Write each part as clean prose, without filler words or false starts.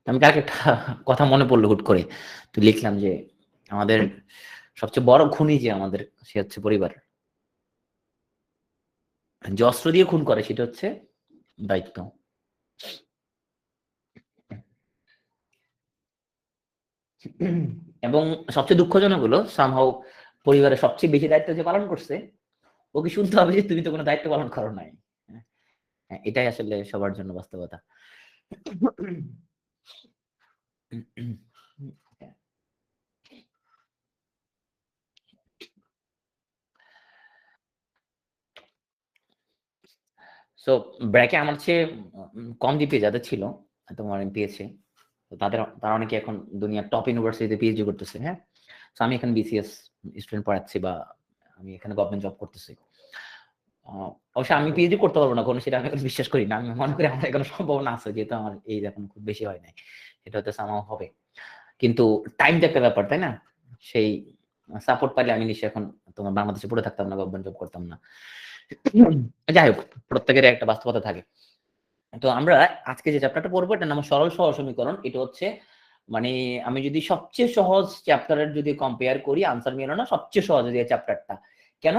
আমি কালকে একটা কথা মনে পড়লো হুট করে, তো লিখলাম যে আমাদের সবচেয়ে বড় খুনি যে আমাদের, সে হচ্ছে পরিবার। যে অস্ত্র দিয়ে খুন করে সেটা হচ্ছে দায়িত্ব। এবং সবচেয়ে দুঃখজনক হলো সামহাও পরিবারের সবচেয়ে বেশি দায়িত্ব যে পালন করছে, ওকে শুনতে হবে যে তুমি তো কোনো দায়িত্ব পালন করো নাই। হ্যাঁ, এটাই আসলে সবার জন্য বাস্তবতা। সো ব্র্যাকে আমার চেয়ে কম জিপিএ যাদের ছিল, তোমার পেয়েছে, তো তারা অনেকে এখন দুনিয়ার টপ ইউনিভার্সিটিতে পিএইচডি করতেছে। হ্যাঁ, তো আমি এখন বিসিএস স্টুডেন্ট পড়াচ্ছি, বা আমি এখানে গভর্নমেন্ট জব করতেছি। অবশ্য আমি পিএইচডি করতে পারবো না কোনো, সেটা আমি এখন বিশ্বাস করি না। আমি মনে করি আমার এখনো সম্ভাবনা আছে, যেহেতু আমার এইজ এখন খুব বেশি হয় নাই। সেটা হয়তো সামাও হবে, কিন্তু টাইমটা একটা ব্যাপার, তাই না? সেই সাপোর্ট পাইলে আমি নিশ্চয়ই এখন তোমার বাংলাদেশে পড়ে থাকতাম না, গভর্নমেন্ট জব করতাম না। যাই হোক, প্রত্যেকের একটা বাস্তবতা থাকে। তো আমরা আজকে যে চ্যাপ্টারটা পড়বো, এটার নাম সরল সহজ সমীকরণ। এটা হচ্ছে মানে আমি যদি সবচেয়ে সহজ চ্যাপ্টারের যদি কম্পেয়ার করি, আনসার মিলো না, সবচেয়ে সহজ এই চ্যাপ্টারটা। কেন?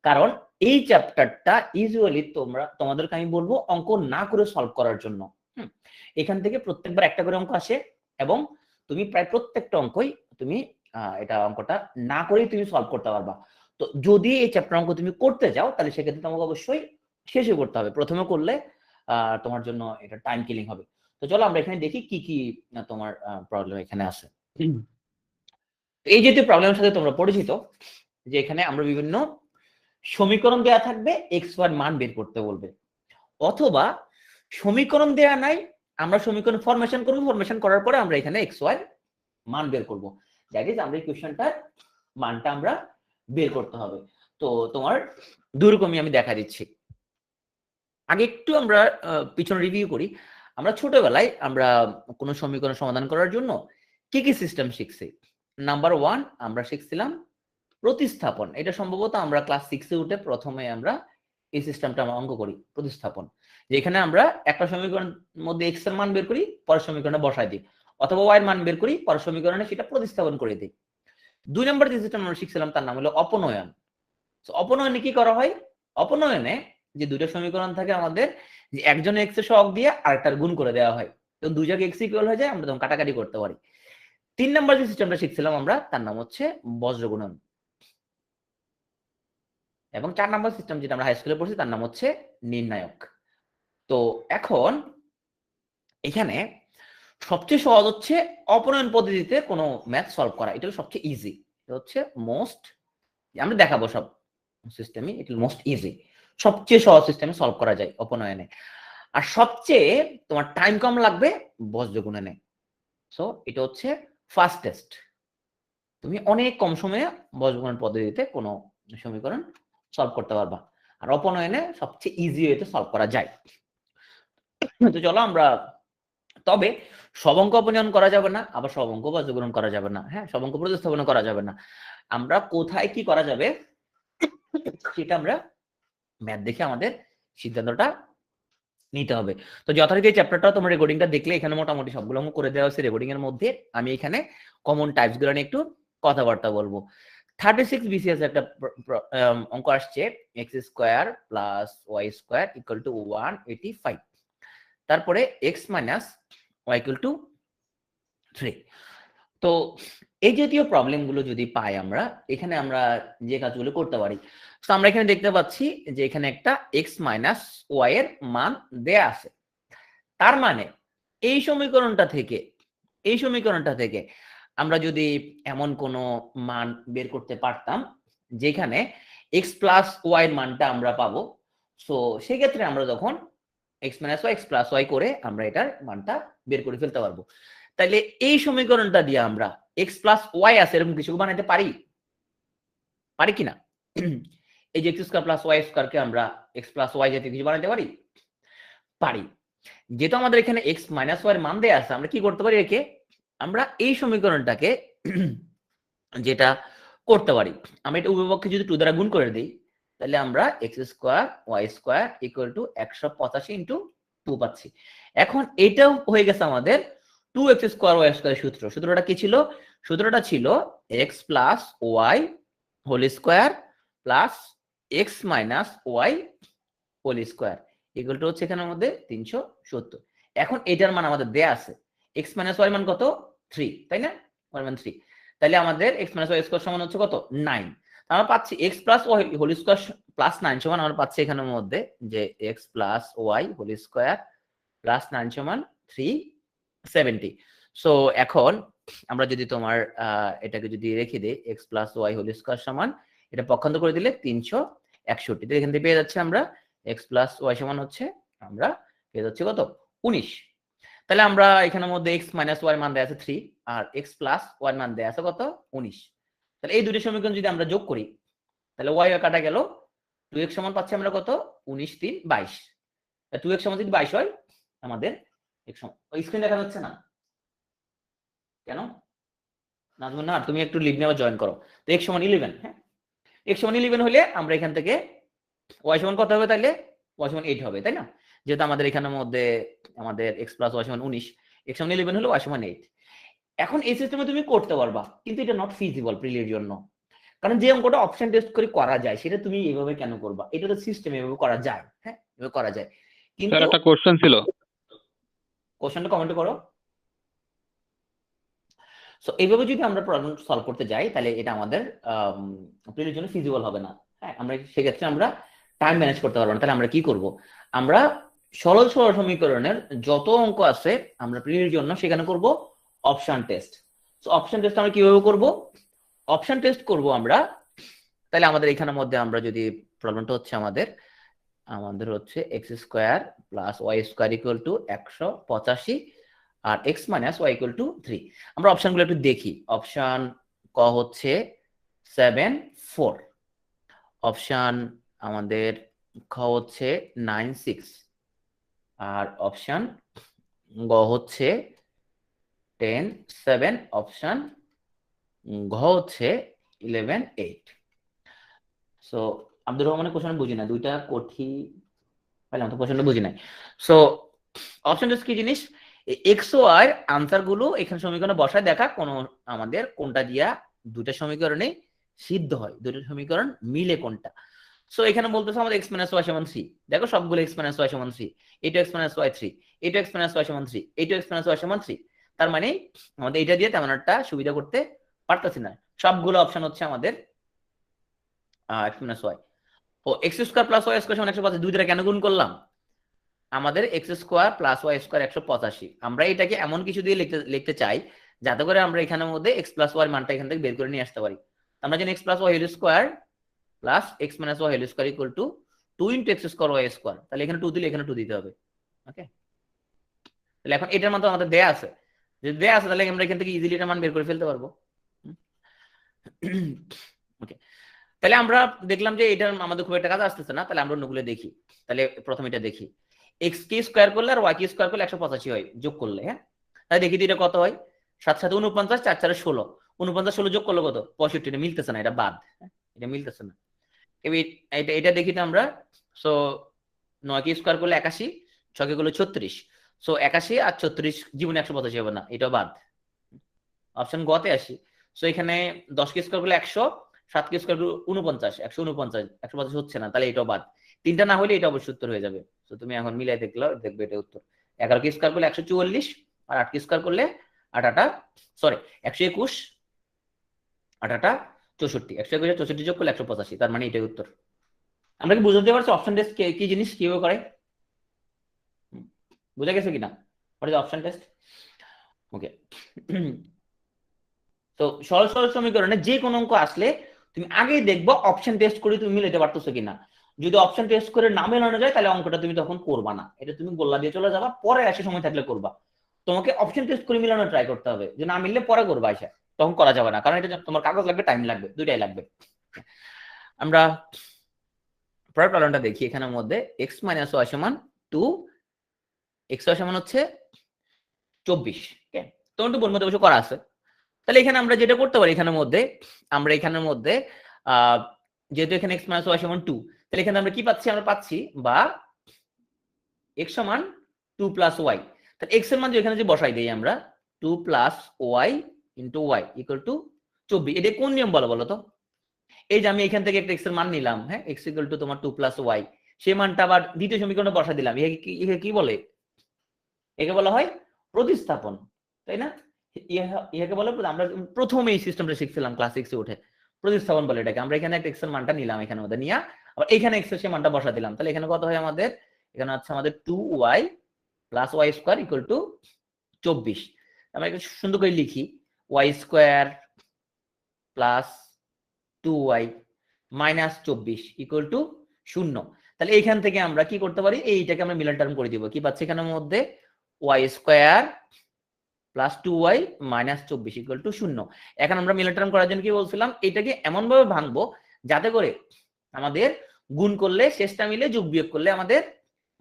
কারণ এই চ্যাপ্টারটা ইউজুয়ালি তোমাদেরকে আমি বলবো অঙ্ক না করে সলভ করার জন্য। এখান থেকে প্রত্যেকবার একটা করে অঙ্ক আসে, এবং তুমি প্রায় প্রত্যেকটা অঙ্কই তুমি এটা অঙ্কটা না করেই তুমি সলভ করতে পারবা। তো যদি এই চ্যাপ্টার অঙ্ক তুমি করতে যাও, তাহলে সেক্ষেত্রে তোমাকে অবশ্যই শেষে করতে হবে। প্রথমে করলে তোমার জন্য এটা টাইম কিলিং হবে। তো চলো আমরা এখানে দেখি কি কি তোমার প্রবলেম এখানে আছে। এই জাতীয় প্রবলেমের সাথে তোমরা পরিচিত, যে এখানে আমরা বিভিন্ন সমীকরণ দেয়া থাকবে, এক্স ওয়াই মান বের করতে বলবে, অথবা সমীকরণ দেয়া নাই, আমরা সমীকরণ ফরমেশন করব, ফরমেশন করার পরে আমরা এখানে এক্স ওয়াই মান বের করব। দ্যাট ইজ আমরা ইকুয়েশনটার মানটা আমরা বের করতে হবে। তো তোমার দুই রকমই আমি দেখা দিচ্ছি। আগে একটু আমরা পিছনে রিভিউ করি। আমরা ছোটবেলায় আমরা কোনো সমীকরণ সমাধান করার জন্য কি কি সিস্টেম শিখছি? নাম্বার 1 আমরা শিখছিলাম প্রতিস্থাপন। এটা সম্ভবত আমরা ক্লাস 6 এ উঠে প্রথমে আমরা এই সিস্টেমটা আমরা অঙ্ক করি, প্রতিস্থাপন। যেখানে আমরা একটা সমীকরণের মধ্যে x এর মান বের করি, পরের সমীকরণে বসাই দিই, অথবা y এর মান বের করি, পরের সমীকরণে সেটা প্রতিস্থাপন করে দিই। 2 নম্বর যে সিস্টেম আমরা শিখছিলাম তার নাম হলো অপনয়ন। তো অপনয়নে কি করা হয়? অপনয়নে যে দুটো সমীকরণ থাকে আমাদের, যে একজনের এক্স এর সহগ দিয়ে আরেকটার গুণ করে দেওয়া হয়, তো দুই জায়গায় এক্স ইকুয়াল হয়ে যায়, আমরা তখন কাটাকাটি করতে পারি। 3 নম্বর যে সিস্টেমটা শিখছিলাম আমরা, তার নাম হচ্ছে বজ্রগুণন। এবং 4 নম্বর সিস্টেম যেটা আমরা হাই স্কুলে পড়ছি, তার নাম হচ্ছে নির্ণায়ক। তো এখন এখানে সবচেয়ে সহজ হচ্ছে অপনয়ন পদ্ধতিতে কোনো ম্যাথ সলভ করা। এটা সবচেয়ে ইজি, এটা হচ্ছে মোস্ট, আমরা দেখাবো সব সিস্টেমই, এটা মোস্ট ইজি, সবচেয়ে সহজ সিস্টেমে সলভ করা যায় অপনয়নে। আর সবচেয়ে তোমার টাইম কম লাগবে বজ্রগুণনে। সো এটা হচ্ছে ফাস্টেস্ট, তুমি অনেক কম সময়ে বজ্রগুণন পদ্ধতিতে কোনো সমীকরণ সলভ করতে পারবা। আর অপনয়নে সবচেয়ে ইজি ওয়েতে সলভ করা যায়। তো চলো আমরা, তবে সব অঙ্ক অপনয়ন করা যাবে না, আবার সব অঙ্ক বজ্রগুণন করা যাবে না। হ্যাঁ, সব অঙ্ক প্রতিস্থাপন করা যাবে না। আমরা কোথায় কি করা যাবে সেটা আমরা ম্যাথ দেখে আমাদের সিদ্ধান্তটা নিতে হবে। তো যথারীতি চ্যাপ্টারটা তোমরা রেকর্ডিংটা দেখলে এখানে মোটামুটি সবগুলো অঙ্ক করে দেওয়া হয়েছে রেকর্ডিং এর মধ্যে। আমি এখানে কমন টাইপস গুলো নিয়ে একটু কথাবার্তা বলবো। 36 বিসিএস একটা অঙ্ক আসছে, X square plus Y square equal to 185, তারপরে X minus Y equal to 3। তো এই জাতীয় প্রবলেম গুলো যদি পাই আমরা, এখানে আমরা যে কাজগুলো করতে পারি, তো আমরা এখানে দেখতে পাচ্ছি যে এখানে একটা এক্স মাইনাস ওয়াই এর মান দেয়া আছে। তার মানে এই সমীকরণটা থেকে আমরা যদি এমন কোনো মান বের করতে পারতাম যেখানে এক্স প্লাস ওয়াই এর মানটা আমরা পাবো, সো সেক্ষেত্রে আমরা তখন X minus Y X plus Y করে আমরা এটার মানটা বের করে ফেলতে পারবো। তাইলে এই সমীকরণটা দিয়ে আমরা এক্স প্লাস ওয়াই আছে এরকম কিছু বানাতে পারি, পারি কিনা? এই যে এক্স স্কোয়ার প্লাস ওয়াই স্কোয়ারকে আমরা এক্স প্লাস ওয়াই জাতীয় কিছু বানাতে পারি, পারি। যেহেতু আমাদের এখানে এক্স মাইনাস ওয়াই এর মান দেয়া আছে, আমরা কি করতে পারি, একে আমরা এই সমীকরণটাকে যেটা করতে পারি, আমরা এটা উভয় পক্ষে যদি 2 দ্বারা গুণ করে দিই, তাহলে আমরা X square Y square equal to 185 into 2 পাচ্ছি। এখন এটাও হয়ে গেছে আমাদের 2x স্কয়ার y স্কয়ার সূত্র। সূত্রটা কি ছিল? সূত্রটা ছিল x plus y whole square plus x minus y whole square equal to হচ্ছে এখানের মধ্যে 370। এখন এটার মান আমাদের দেয়া আছে, x মাইনাস y মান কত? 3, তাই না? y মান 3। তাহলে আমাদের x মাইনাস y স্কয়ার সমান হচ্ছে কত? 9। আমরা পাচ্ছি x plus y whole square plus 9 সমান আমরা পাচ্ছি এখানের মধ্যে যে x plus y whole square plus 9 সমান 370। সো এখন আমরা যদি তোমার এটাকে যদি রেখে দেই x plus y whole square সমান, এটা পক্ষান্তর করে দিলে 361। তো এখান থেকে পেয়ে যাচ্ছে আমরা x প্লাস y সমান হচ্ছে আমরা পেয়ে যাচ্ছি কত? 19। তাহলে আমরা এখানের মধ্যে x মাইনাস y মান দেয়া আছে 3 আর x প্লাস y মান দেয়া আছে কত? 19। তাহলে এই দুটি সমীকরণ যদি আমরা যোগ করি তাহলে y কাটা গেল, 2x সমান পাচ্ছি আমরা কত? 19 3 22। 2x সমান যদি 22 হয় আমাদের x সমান, ওই স্ক্রিন দেখা যাচ্ছে না কেন? নাজমুন না, তুমি একটু লিভ নিয়ে জয়েন করো। তো x সমান 11, হ্যাঁ x সমান 11 হলে আমরা এখান থেকে y সমান কত হবে? তাহলে y সমান 8 হবে, তাই না? যেহেতু আমাদের এখানের মধ্যে আমাদের x প্লাস y সমান 19, x সমান 11 হলে y সমান 8। এখন এই সিস্টেমে তুমি করতে পারবা, কিন্তু এটা নট ফিজিবল প্রিলির জন্য। কারণ যে অঙ্কটা অপশন টেস্ট করে করা যায় সেটা তুমি এইভাবে কেন করবা? এটা তো সিস্টেম এভাবে করা যায়, হ্যাঁ এভাবে করা যায়। কিন্তু স্যার একটা কোশ্চেন ছিল, কোশ্চেনটা কমেন্ট করো। সো এইভাবে যদি আমরা প্রবলেম সলভ করতে যাই তাহলে এটা আমাদের প্রিলির জন্য ফিজিবল হবে না। হ্যাঁ, আমরা সেক্ষেত্রে আমরা টাইম ম্যানেজ করতে পারবো না। তাহলে আমরা কি করব? আমরা সরল সরল সমীকরণের যত অঙ্ক আছে আমরা প্রিলির জন্য সেখানে করব option test. So option test আমরা কিভাবে করব? অপশন টেস্ট করব আমরা। তাহলে আমাদের এখানের মধ্যে আমরা যদি প্রবলেমটা হচ্ছে আমাদের হচ্ছে X square plus Y square equal to 185 আর X minus Y equal to 3। আমরা অপশনগুলো একটু দেখি। অপশন ক হচ্ছে 7 4, অপশন আমাদের খ হচ্ছে 9 6, আর অপশন গ হচ্ছে 10 7, অপশন ঘ হচ্ছে 11 8। সো আব্দুর রহমানের কোশ্চেন বুঝি না, দুইটা কঠি পাইলাম তো কোশ্চেনটা বুঝি নাই। সো অপশন কি জিনিস? এক্স ও আর আনসার গুলো এখানে সমীকরণে বসায় দেখা কোন আমাদের কোনটা দিয়া দুইটা সমীকরণে সিদ্ধ হয়, দুইটা সমীকরণ মিলে কোনটা। সো এখানে বলতেছে আমাদের এক্স মাইনাস ওয়াই সমান 3। দেখো সবগুলো এক্স মাইনাস ওয়াই সমান 3, এইটা এক্স মাইনাস ওয়াই 3, এইটা এক্স মাইনাস ওয়াই সমান 3, এইটা এক্স মাইনাস ওয়াই সমান 3। তার মানে আমাদের এটা দিয়ে তেমন একটা সুবিধা করতে পারতেছি না। সবগুলো অপশন হচ্ছে আমাদের এক্স মাইনাস ওয়াই। ও X square plus Y square সমান 185, দুই দ্বারা কেন গুণ করলাম? আমাদের X square plus Y square 185, আমরা এটাকে এমন কিছু দিয়ে লিখতে চাই যাতে করে আমরা এখানের মধ্যে এক্স প্লাস ওয়াই মানটা এখান থেকে বের করে নিয়ে আসতে পারি। আমরা জানি X plus Y whole square plus X minus Y whole square equal to 2 into X square Y square. তাহলে এখানে 2 দিলে এখানে 2 দিতে হবে। ওকে, তাহলে এখন এটার মান তো আমাদের দেয়া আছে, যদি দেয়া আছে তাহলে আমরা এখান থেকে ইজিলি এটার মান বের করে ফেলতে পারবো। ওকে, তাহলে আমরা দেখলাম যে এটার আমাদের খুব একটা কাজ আসতেছে না, তাহলে আমরা অন্যগুলো দেখি। তাহলে প্রথম এটা দেখি, এক্স কে স্কোয়ার করলে আর ওয়াই কে স্কোয়ার করলে 185 হয় যোগ করলে। হ্যাঁ, তাহলে দেখি এটা কত হয়। 7 7 49, 4 4 16, 49 16 যোগ করলে কত? 65। এটা মিলতেছে না, এটা বাদ, এটা মিলতেছে না। এটা এটা দেখি তো আমরা। সো 9 কে স্কোয়ার করলে 81, 6 কে করলে 36। সো 81 আর 36 জীবনে 185 হবে না, এটাও বাদ। অপশন গ তে আসি। সো এখানে 10 কে স্কোয়ার করলে 100, 7 কে স্কোয়ার করলে 49, 149, 185 হচ্ছে না, তাহলে এটাও বাদ। তিনটা না হলে এটা অবশ্যই উত্তর হয়ে যাবে। তো তুমি এখন মিলাই দেখবে এটা উত্তর। 11 কে স্কোয়ার করলে 144, আর 8 কে স্কোয়ার করলে 8 সরি 121, 8 64, 121 64 যোগ করলে 185, তার মানে এটাই উত্তর। আমরা কি বুঝতে পারছি অপশন টেস্ট কি জিনিস, কিভাবে করে? বুঝা গেছে কিনা হোয়াট ইজ অপশন টেস্ট? ওকে, তো সরল সরল সমীকরণে যে কোনো অঙ্ক আসলে তুমি আগেই দেখবো অপশন টেস্ট করে তুমি মিলাতে পারতেছো কিনা। যদি অপশন টেস্ট করে না মেলানো যায় তাহলে অঙ্কটা তুমি তখন করবা না, এটা তুমি গোল্লা দিয়ে চলে যাবা, পরে আসে সময় থাকলে করবা। তোমাকে অপশন টেস্ট করে মিলানো ট্রাই করতে হবে, যে না মিললে পরে করবা, আসে তখন করা যাবে না, কারণ এটা তোমার কাগজ লাগবে, টাইম লাগবে, দুইটাই লাগবে। আমরা পরের প্রবলেমটা দেখি। এখানের মধ্যে x মাইনাস ওয়াই সমান 2, x ওয়াই সমান হচ্ছে 24। ওকে, তোমার তো বইয়ের মধ্যে অবশ্য করা আছে। তাহলে এখানে আমরা যেটা করতে পারি, এখানের মধ্যে আমরা এখানের মধ্যে যেহেতু এখানে x মাইনাস ওয়াই সমান 2, তাহলে এখানে আমরা কি পাচ্ছি? আমরা পাচ্ছি বা x সমান 2 প্লাস ওয়াই, তাহলে এক্স এর মান এখানে যে বসাই দেই আমরা 2 plus Y into Y equal to 24। এটা কোন নিয়ম বলো তো? এই যে আমি এখান থেকে একটা এক্স এর মান নিলাম, হ্যাঁ, এক্স ইকুয়াল টু তোমার 2 প্লাস ওয়াই, সেই মানটা আবার দ্বিতীয় সমীকরণে বসা দিলাম। একে কি বলে? একে বলা হয় প্রতিস্থাপন, তাই না? ইহাকে বলে, আমরা প্রথমে এই সিস্টেমটা শিখছিলাম ক্লাস 6 এ উঠে, প্রতিস্থাপন বলে এটাকে। আমরা এখানে একটা এক্স এর মানটা নিলাম, এখানে মধ্যে নিয়ে আবার এখানে এক্স এর সেই মানটা বসা দিলাম। তাহলে এখানে কত হয় আমাদের? এখানে হচ্ছে আমাদের 2y plus Y square equal to 24। আমরা একটু সুন্দর করে লিখি, Y square plus 2y minus 24 equal to 0। তাহলে এইখান থেকে আমরা কি করতে পারি? এইটাকে আমরা মিলন টার্ম করে দিব। কি পাচ্ছি এখানের মধ্যে? Y square plus 2y minus 24 equal to 0। এখন আমরা মিলন টার্ম করার জন্য কি বলছিলাম? এটাকে এমন ভাবে ভাঙবো যাতে করে আমাদের গুণ করলে শেষটা মিলে, যোগ বিয়োগ করলে আমাদের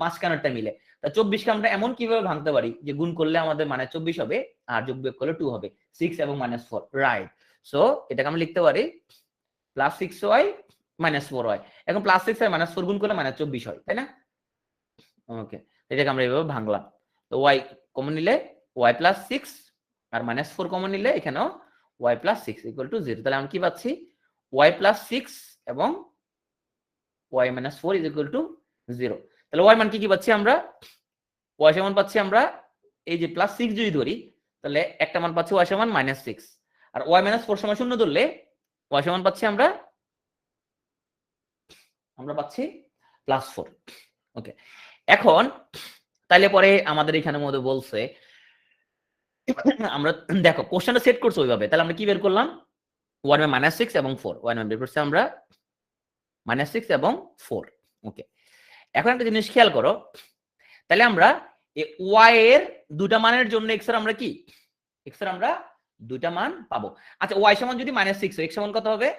মাঝখানেরটা মিলে। তা 24 কে আমরা এমন কিভাবে ভাঙতে পারি যে গুণ করলে আমাদের মানে 24 হবে আর যোগ বিয়োগ করলে 2 হবে, 6 এবং -4, রাইট? সো এটাকে আমরা লিখতে পারি প্লাস 6y মাইনাস 4y। এখন প্লাস 6 আর মাইনাস 4 গুণ করলে -24 হয়, তাই না? ওকে, এটাকে আমরা এইভাবে ভাঙলাম। তো y কমন নিলে y প্লাস 6 আর -4 কমন নিলে এখানেও y প্লাস 6 ইকুয়াল টু 0। তাহলে আমরা কি পাচ্ছি? y প্লাস 6 এবং y minus 4 is equal to 0। তাহলে y মান কি পাচ্ছি আমরা? y সমান পাচ্ছি আমরা এই যে প্লাস 6 যদি ধরি, তাহলে একটা মান পাচ্ছি y সমান -6, আর y মাইনাস 4 সমান 0 ধরলে y সমান পাচ্ছি আমরা পাচ্ছি প্লাস 4। ওকে, এখন তাইলে পরে আমাদের এখানের মধ্যে বলছে, আমরা দেখো কোশ্চেনটা সেট করছে ওইভাবে, তাহলে আমরা কি বের করলাম? 1 বাই -6 এবং 4, 1 বের করছি আমরা -6 এবং 4। ওকে, এখন একটা জিনিস খেয়াল করো, তাহলে আমরা y এর দুটা মানের জন্য x এর আমরা কি, x এর আমরা দুইটা মান পাবো। আচ্ছা, y সমান যদি -6 হয়, x সমান কত হবে?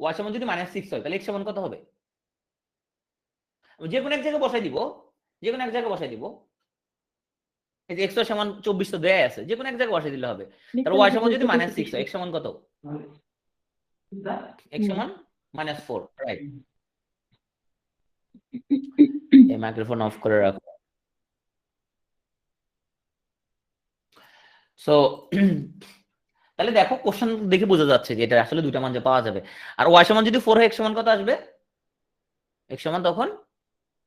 y সমান যদি -6 হয়, তাহলে x সমান কত হবে? যে কোনো এক জায়গায় বসাই দিব, যে কোনো এক জায়গায় বসাই দিব। এই যে x সমান 24 তো দেয়া আছে, যে কোনো এক জায়গায় বসাই দিলে হবে। তাহলে y সমান যদি -6 হয়, x সমান কত? x সমান -4, রাইট? এই মাইক্রোফোন অফ করে রাখো। সো তাহলে দেখো কোশ্চেন দেখে বোঝা যাচ্ছে যে এটা আসলে দুইটা মান যে পাওয়া যাবে। আর y সমান যদি 4 হয়, x সমান কত আসবে? x সমান তখন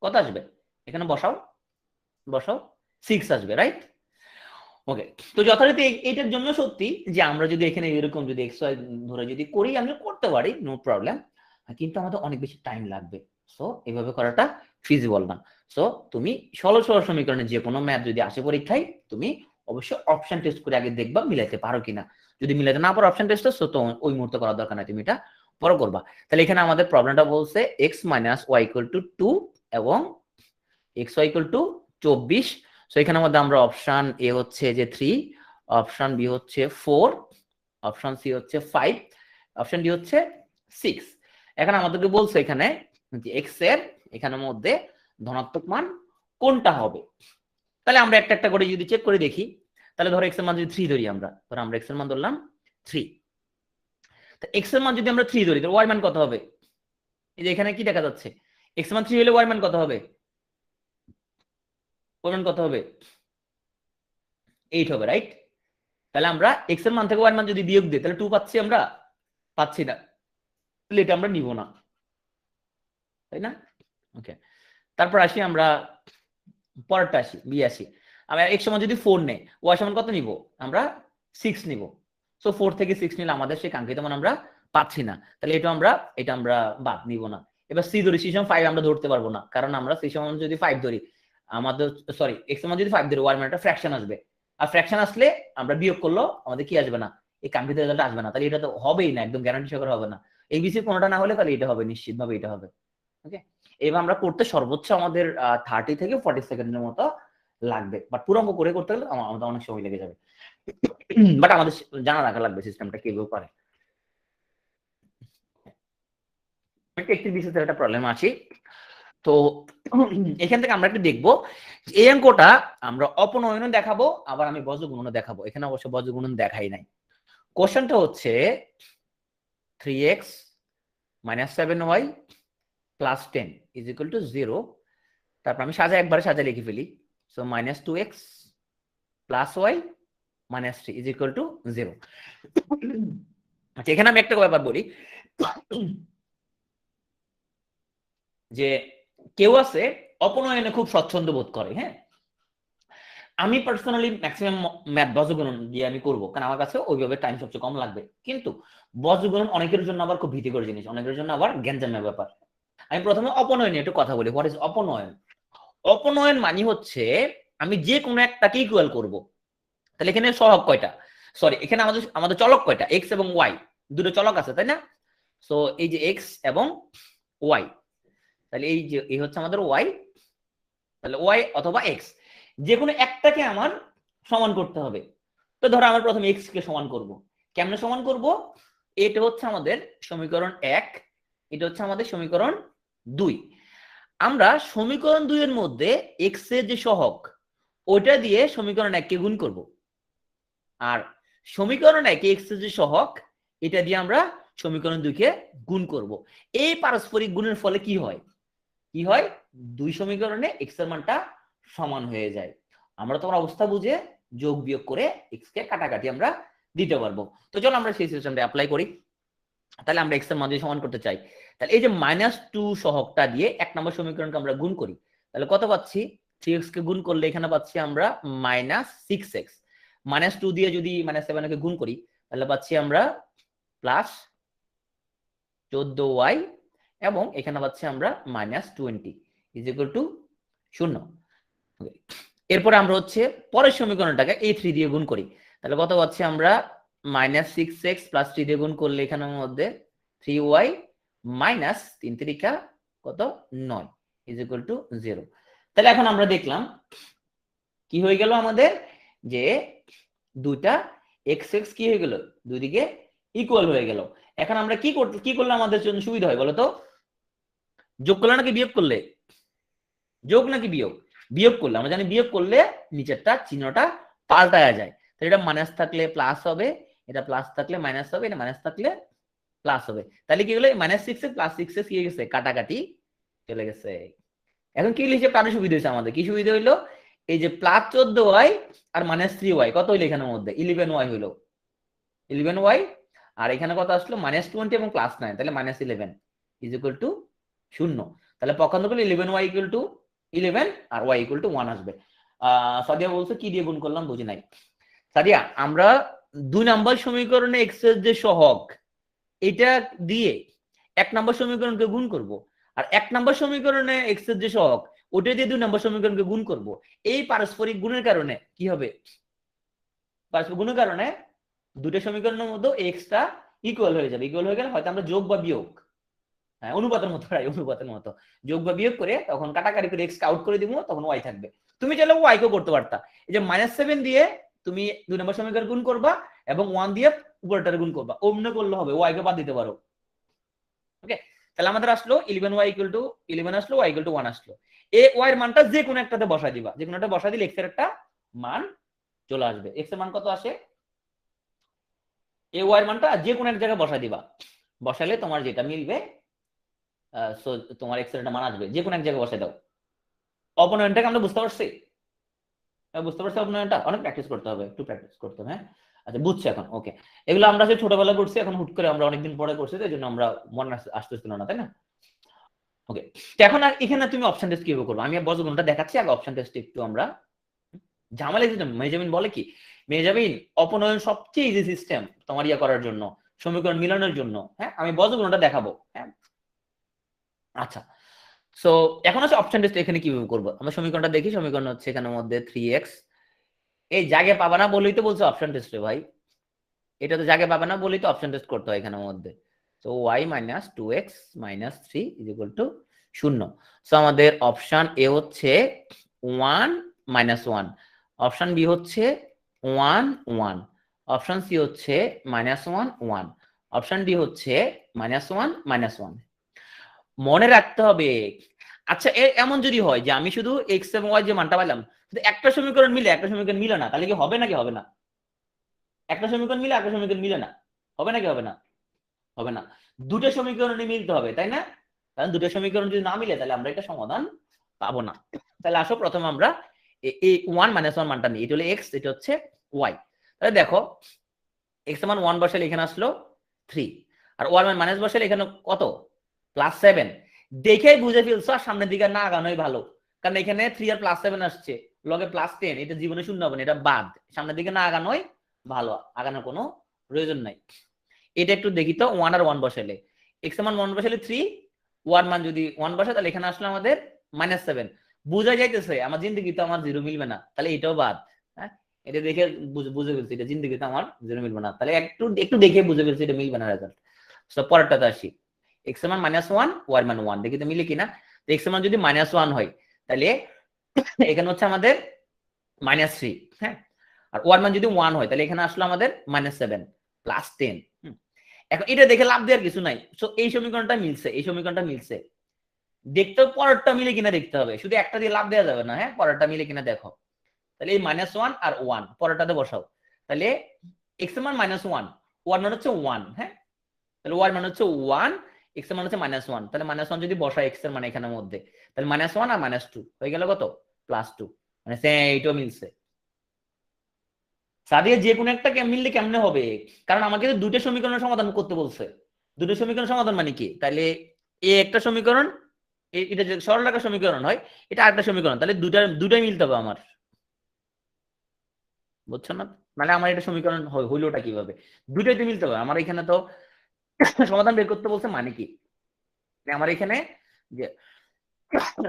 কত আসবে? এখানে বসাও, বসাও, 6 আসবে, রাইট? ওকে, তো যথারীতি এইটার জন্য সত্যি যে আমরা যদি এখানে এরকম যদি x y ধরে যদি করি, আমরা করতে পারি, নো প্রবলেম, কিন্তু আমাদের অনেক বেশি টাইম লাগবে। সো এইভাবে করাটা ফিজিবল না। সো তুমি সরল সরল সমীকরণে যে কোনো ম্যাথ যদি আসে পরীক্ষায়, তুমি অবশ্যই অপশন টেস্ট করে আগে দেখবা মিলাইতে পারো কিনা। যদি মিলাইতে না পারো অপশন টেস্ট, তো ওই মুহূর্তে করার দরকার নাই, তুমি এটা পরে করবা। তাহলে এখানে আমাদের প্রবলেমটা বলছে x minus Y equal to 2 এবং x y equal to 24। So এখানে মধ্যে আমরা অপশন এ হচ্ছে যে 3, অপশন বি হচ্ছে 4, অপশন সি হচ্ছে 5, অপশন ডি হচ্ছে 6। এখন আমাদেরকে বলছে এখানে যে x এর এখানের মধ্যে ধনাত্মক মান কোনটা হবে। তাহলে আমরা একটা একটা করে যদি চেক করে দেখি, তাহলে ধরো x এর মান যদি 3 ধরি, আমরা x এর মান ধরলাম 3। তো x এর মান যদি আমরা 3 ধরি, তাহলে y মান কত হবে? এই যে এখানে কি দেখা যাচ্ছে, x এর মান 3 হলে y মান কত হবে? y মান কত হবে? 8 হবে, রাইট? তাহলে আমরা x এর মান থেকে y এর মান যদি বিয়োগ দিই, তাহলে 2 পাচ্ছি আমরা? পাচ্ছি না, তাহলে এটা আমরা নিব না, তাই না? ওকে, তারপর আসি আমরা পরেরটা, আসি বি আসি। আমরা x সমান যদি 4 নেই, y সমান কত নিব? আমরা 6 নিব। সো 4 থেকে 6 নিলে আমাদের সেই কাঙ্ক্ষিত মান আমরা পাচ্ছি না, তাহলে এটা আমরা বাদ নিব না। এবার সি ধরি, সি সমান 5 আমরা ধরতে পারবো না, কারণ আমরা সি সমান যদি 5 ধরি, আমাদের সরি x সমান যদি 5 ধরি, y মানে একটা ফ্র্যাকশন আসবে, আর ফ্র্যাকশন আসলে আমরা বিয়োগ করলো আমাদের কি আসবে না? এই কাঙ্ক্ষিত রেজাল্ট আসবে না। তাহলে এটা তো হবেই না, একদম গ্যারান্টি সহকারে হবে না। এবিসি কোনটা না হলে তাহলে এটা হবে, নিশ্চিতভাবে এটা হবে। ওকে, এবার আমরা করতে সর্বোচ্চ আমাদের 30 থেকে 40 সেকেন্ডের মতো লাগবে, বাট পুরো অঙ্ক করে করতে গেলে আমাদের অনেক সময় লেগে যাবে। বাট আমাদের জানা রাখা লাগবে সিস্টেমটা কিভাবে করে। একটি বিশেষ একটা প্রবলেম আসি। তো এখান থেকে আমরা একটু দেখবো এই অঙ্কটা আমরা অপনয়নও দেখাবো, আবার আমি বজ্রগুণনও দেখাবো। এখানে অবশ্য বজ্রগুণন দেখাই নাই। কোশ্চেনটা হচ্ছে 3x - 7y + 10 = 0 তারপর আমি একবারে সাজায় লিখে ফেলি। So -2x + y - 3 = 0। আচ্ছা, এখানে আমি একটা ব্যাপার বলি যে কেউ আছে অপনয়নে খুব স্বচ্ছন্দ বোধ করে। হ্যাঁ, আমি পার্সোনালি ম্যাক্সিমাম ম্যাথ বজ্রগুণন দিয়ে আমি করবো, কারণ আমার কাছে ওইভাবে টাইম সবচেয়ে কম লাগবে। কিন্তু বজ্রগুণন অনেকের জন্য আবার খুব ভীতিকর জিনিস, অনেকের জন্য আবার গ্যাঞ্জামের ব্যাপার। আমি প্রথমে অপনয়ন নিয়ে একটু কথা বলি। What is অপনয়ন? অপনয়ন মানে হচ্ছে আমি যে কোনো একটাকে ইকুয়াল করব। তাহলে এখানে সহগ কয়টা, সরি এখানে আমাদের চলক কয়টা, এক্স এবং ওয়াই, দুটো চলক আছে তাই না? সো এই যে এক্স এবং ওয়াই, তাহলে এই হচ্ছে আমাদের ওয়াই, তাহলে ওয়াই অথবা এক্স, যে কোনো একটাকে আমার সমান করতে হবে। তো ধরো আমার প্রথমে এক্স কে সমান করব। কেমনে সমান করব? এটা হচ্ছে আমাদের সমীকরণ 1, এটা হচ্ছে আমাদের সমীকরণ 2। আমরা সমীকরণ 2 এর মধ্যে এক্স এর যে সহগ ওইটা দিয়ে সমীকরণ 1 কে গুণ করব, আর সমীকরণ 1 এক্স এর যে সহগ এটা দিয়ে আমরা সমীকরণ 2 কে গুণ করব। এই পারস্পরিক গুণের ফলে কি হয়? কি হয়? দুই সমীকরণে এক্স এর মানটা সমান হয়ে যায়। আমরা তোমার অবস্থা বুঝে যোগ বিয়োগ করে এক্স কে কাটাকাটি আমরা দিতে পারবো। তো চলো আমরা সেই সিস্টেমটা অ্যাপ্লাই করি। তাহলে আমরা এক্স এর মান দিয়ে সমান করতে চাই, তাহলে এই যে -2 সহগটা দিয়ে 1 নম্বর সমীকরণকে আমরা গুণ করি। তাহলে কত পাচ্ছি? 3x কে গুণ করলে এখানে পাচ্ছি আমরা -6x, -2 দিয়ে যদি -7 কে গুণ করি তাহলে পাচ্ছি আমরা +14y, এবং এখানে পাচ্ছি আমরা -20 = 0। এরপরে আমরা হচ্ছে পরের সমীকরণটাকে এই 3 দিয়ে গুণ করি। তাহলে কত পাচ্ছি আমরা? -6x + 3 দিয়ে গুণ করলে এখানের মধ্যে 3y - 3 3 কত 9 = 0। তাহলে এখন আমরা দেখলাম কি হয়ে গেল আমাদের, যে দুইটা এক্স এক্স কি হয়ে গেল, দুই দিকে ইকুয়াল হয়ে গেল। এখন আমরা কি করলে আমাদের জন্য সুবিধা হয় বলো তো? যোগ করলে নাকি বিয়োগ করলে? যোগ নাকি বিয়োগ? বিয়োগ করলে। আমরা জানি বিয়োগ করলে নিচেরটা চিহ্নটা পাল্টায়া যায়। তাহলে এটা মাইনাস থাকলে প্লাস হবে, এটা প্লাস থাকলে মাইনাস হবে, এটা মাইনাস থাকলে প্লাস হবে। তাহলে কি হলো? -6 +6 কি হয়ে গেছে? কাটাকাটি চলে গেছে। এখন কি হিসেবে কারো সুবিধা হয়েছে আমাদের? কি সুবিধা হইলো? এই যে +14y আর -3y কত হইলো এখানের মধ্যে? 11y হইলো, 11y। আর এখানে কত আসলো? -20 এবং +9, তাহলে -11 = 0। তাহলে পক্ষান্তর করলে 11y = 11 আর y = 1 আসবে। সাদিয়া বলছে কি দিয়ে গুণ করলাম, বুঝি নাই। সাদিয়া, আমরা 2 নম্বর সমীকরণে x এর যে সহগ এটা দিয়ে 1 নম্বর সমীকরণকে গুণ করব, আর 1 নম্বর সমীকরণে x এর যে সহগ ওটা দিয়ে 2 নম্বর সমীকরণকে গুণ করব। এই পারস্পরিক গুণের কারণে কি হবে? পারস্পরিক গুণের কারণে দুটো সমীকরণের মধ্যে x টা ইকুয়াল হয়ে যাবে। ইকুয়াল হয়ে গেলে হয়তো আমরা যোগ বা বিয়োগ, হ্যাঁ অনুপাতের মতো, অনুপাতের মতো যোগ বা বিয়োগ করে তখন কাটাকাটি করে x কে আউট করে দিব, তখন y থাকবে। তুমি চাইলে y কেও করতে পারতা। এই যে -7 দিয়ে তুমি 2 নম্বর সমীকরণ গুণ করবা এবং 1 দিয়ে উপরটারে গুণ করবা, অমনে করলে হবে, y কে বাদ দিতে পারো। ওকে, তাহলে আমাদের আসলো 11y = 11 আসলো, y = 1 আসলো। এই y এর মানটা যে কোনো একটাতে বসাই দিবা, যে কোনো একটা বসাই দিলে x এর একটা মান চলে আসবে। x এর মান কত আসে? এই y এর মানটা যে কোনো এক জায়গায় বসাই দিবা, বসালে তোমার যেটা মিলবে সো তোমার x এর একটা মান আসবে, যে কোনো এক জায়গায় বসাই দাও। অপনয়নটাকে আমরা বুঝতে পারছি? বুঝতে পারছি অপনয়নটা? অনেক প্র্যাকটিস করতে হবে, একটু প্র্যাকটিস করতে হবে। হ্যাঁ, আচ্ছা বুঝছি এখন। ওকে, এগুলো আমরা যে ছোটবেলা করছি, এখন হুট করে আমরা অনেকদিন পরে করছি, এই জন্য আমরা মনে আসতেছিল না, তাই না? ওকে, তো এখন আর এখানে তুমি অপশন টেস্ট কিভাবে করবে আমি বজ্রগুণটা দেখাচ্ছি, আগে অপশন টেস্ট একটু আমরা ঝামেলা সিস্টেম। মেজাবিন বলে কি, মেজাবিন অপনয়ন সবচেয়ে ইজি সিস্টেম তোমার ইয়া করার জন্য, সমীকরণ মিলানোর জন্য। হ্যাঁ, আমি বজ্রগুণটা দেখাবো। হ্যাঁ, আচ্ছা। সো এখন হচ্ছে অপশন টেস্ট এখানে কিভাবে করবো। আমরা সমীকরণটা দেখি। সমীকরণ হচ্ছে এখানের মধ্যে 3x, এই জায়গায় পাবা না বলেই তো বলছে অপশন টেস্টে ভাই, এটা তো জায়গায় পাবে না বলেই তো অপশন টেস্ট করতে হয় এখানের মধ্যে। So y - 2x - 3 = 0। সো আমাদের অপশন এ হচ্ছে 1 - 1, অপশন বি হচ্ছে 1 1, অপশন সি হচ্ছে -1 1, অপশন ডি হচ্ছে -1 -1। মনে রাখতে হবে। আচ্ছা, এমন যদি হয় যে আমি শুধু x এবং y যে মানটা পাইলাম শুধু একটা সমীকরণ মিলে একটা সমীকরণ মিলে না, তাহলে কি হবে নাকি হবে না? একটা সমীকরণ মিলে একটা সমীকরণ মিলে না, হবে নাকি হবে না? হবে না। দুটো সমীকরণই মিলতে হবে, তাই না? কারণ দুটো সমীকরণ যদি না মিলে তাহলে আমরা এটা সমাধান পাবো না। তাহলে আসো প্রথমে আমরা এই 1 - 1 মানটা নিই। এটা হলো এক্স, এটা হচ্ছে ওয়াই। তাহলে দেখো এক্স মান 1 বসালে এখানে আসলো 3, আর ওয়াই মান মাইনাস বসালে এখানে কত +7। দেখেই বুঝে ফেলছো আর সামনের দিকে না আগানোই ভালো, কারণ এখানে 3 আর +7 আসছে, লগে +10, এটা জীবনে শূন্য হবে না, এটা বাদ। সামনের দিকে না আগানোই ভালো, আগানোর কোনো প্রয়োজন নাই। এটা একটু দেখি তো, 1 আর 1 বসালে এক্স মান 1 বসালে 3, ওয়ার মান যদি 1 বসে তাহলে এখানে আসলে আমাদের -7। বুঝা যাইতেছে আমার জিন্দেগিতে আমার 0 মিলবে না, তাহলে এটাও বাদ। হ্যাঁ, এটা দেখে বুঝে ফেলছি এটা জিন্দেগিতে আমার 0 মিলবে না, তাহলে একটু একটু দেখে বুঝে ফেলছি এটা মিলবে না রেজাল্ট। তো পরেরটাতে আসি, এক্স মান -1, ওয়ার মান 1, দেখি তো মিলে কিনা। এক্স মান যদি -1 হয় তাহলে এখানে হচ্ছে আমাদের -3, হ্যাঁ। আর ওয়ার মান যদি 1 হয় তাহলে এখানে আসলো আমাদের -7 +10। এখন এটা দেখে লাভ দেওয়ার কিছু নাই, সো এই সমীকরণটা মিলছে, এই সমীকরণটা মিলছে। দেখতে পরেরটা মিলে কিনা দেখতে হবে, শুধু একটা দিয়ে লাভ দেওয়া যাবে না। হ্যাঁ, পরেরটা মিলে কিনা দেখো। তাহলে এই -1 আর 1 পরেরটাতে বসাও। তাহলে এক্স এর মান -1, ওয়ার মান হচ্ছে 1। হ্যাঁ, তাহলে ওয়ার মান হচ্ছে 1, এক্স এর মান হচ্ছে -1। তাহলে -1 যদি বসাই এক্স এর মান এখানের মধ্যে, তাহলে -1 আর -2 হয়ে গেল কত +2, মানে এইটাও মিলছে। সাদিয়া যে কোনো একটা মিললে কেমনে হবে, কারণ আমাকে তো দুটো সমীকরণের সমাধান করতে বলছে। দুটো সমীকরণ সমাধান মানে কি, তাহলে এই একটা সমীকরণ, এটা যদি সরল রেখা সমীকরণ হয়, এটা আরেকটা সমীকরণ, তাহলে দুটাই মিলতে হবে আমার, বুঝছো না? মানে আমার এটা সমীকরণ হইলোটা কিভাবে, দুটাই তো মিলতে হবে আমার। এখানে তো সমাধান বের করতে বলছে মানে কি, আমার এখানে যে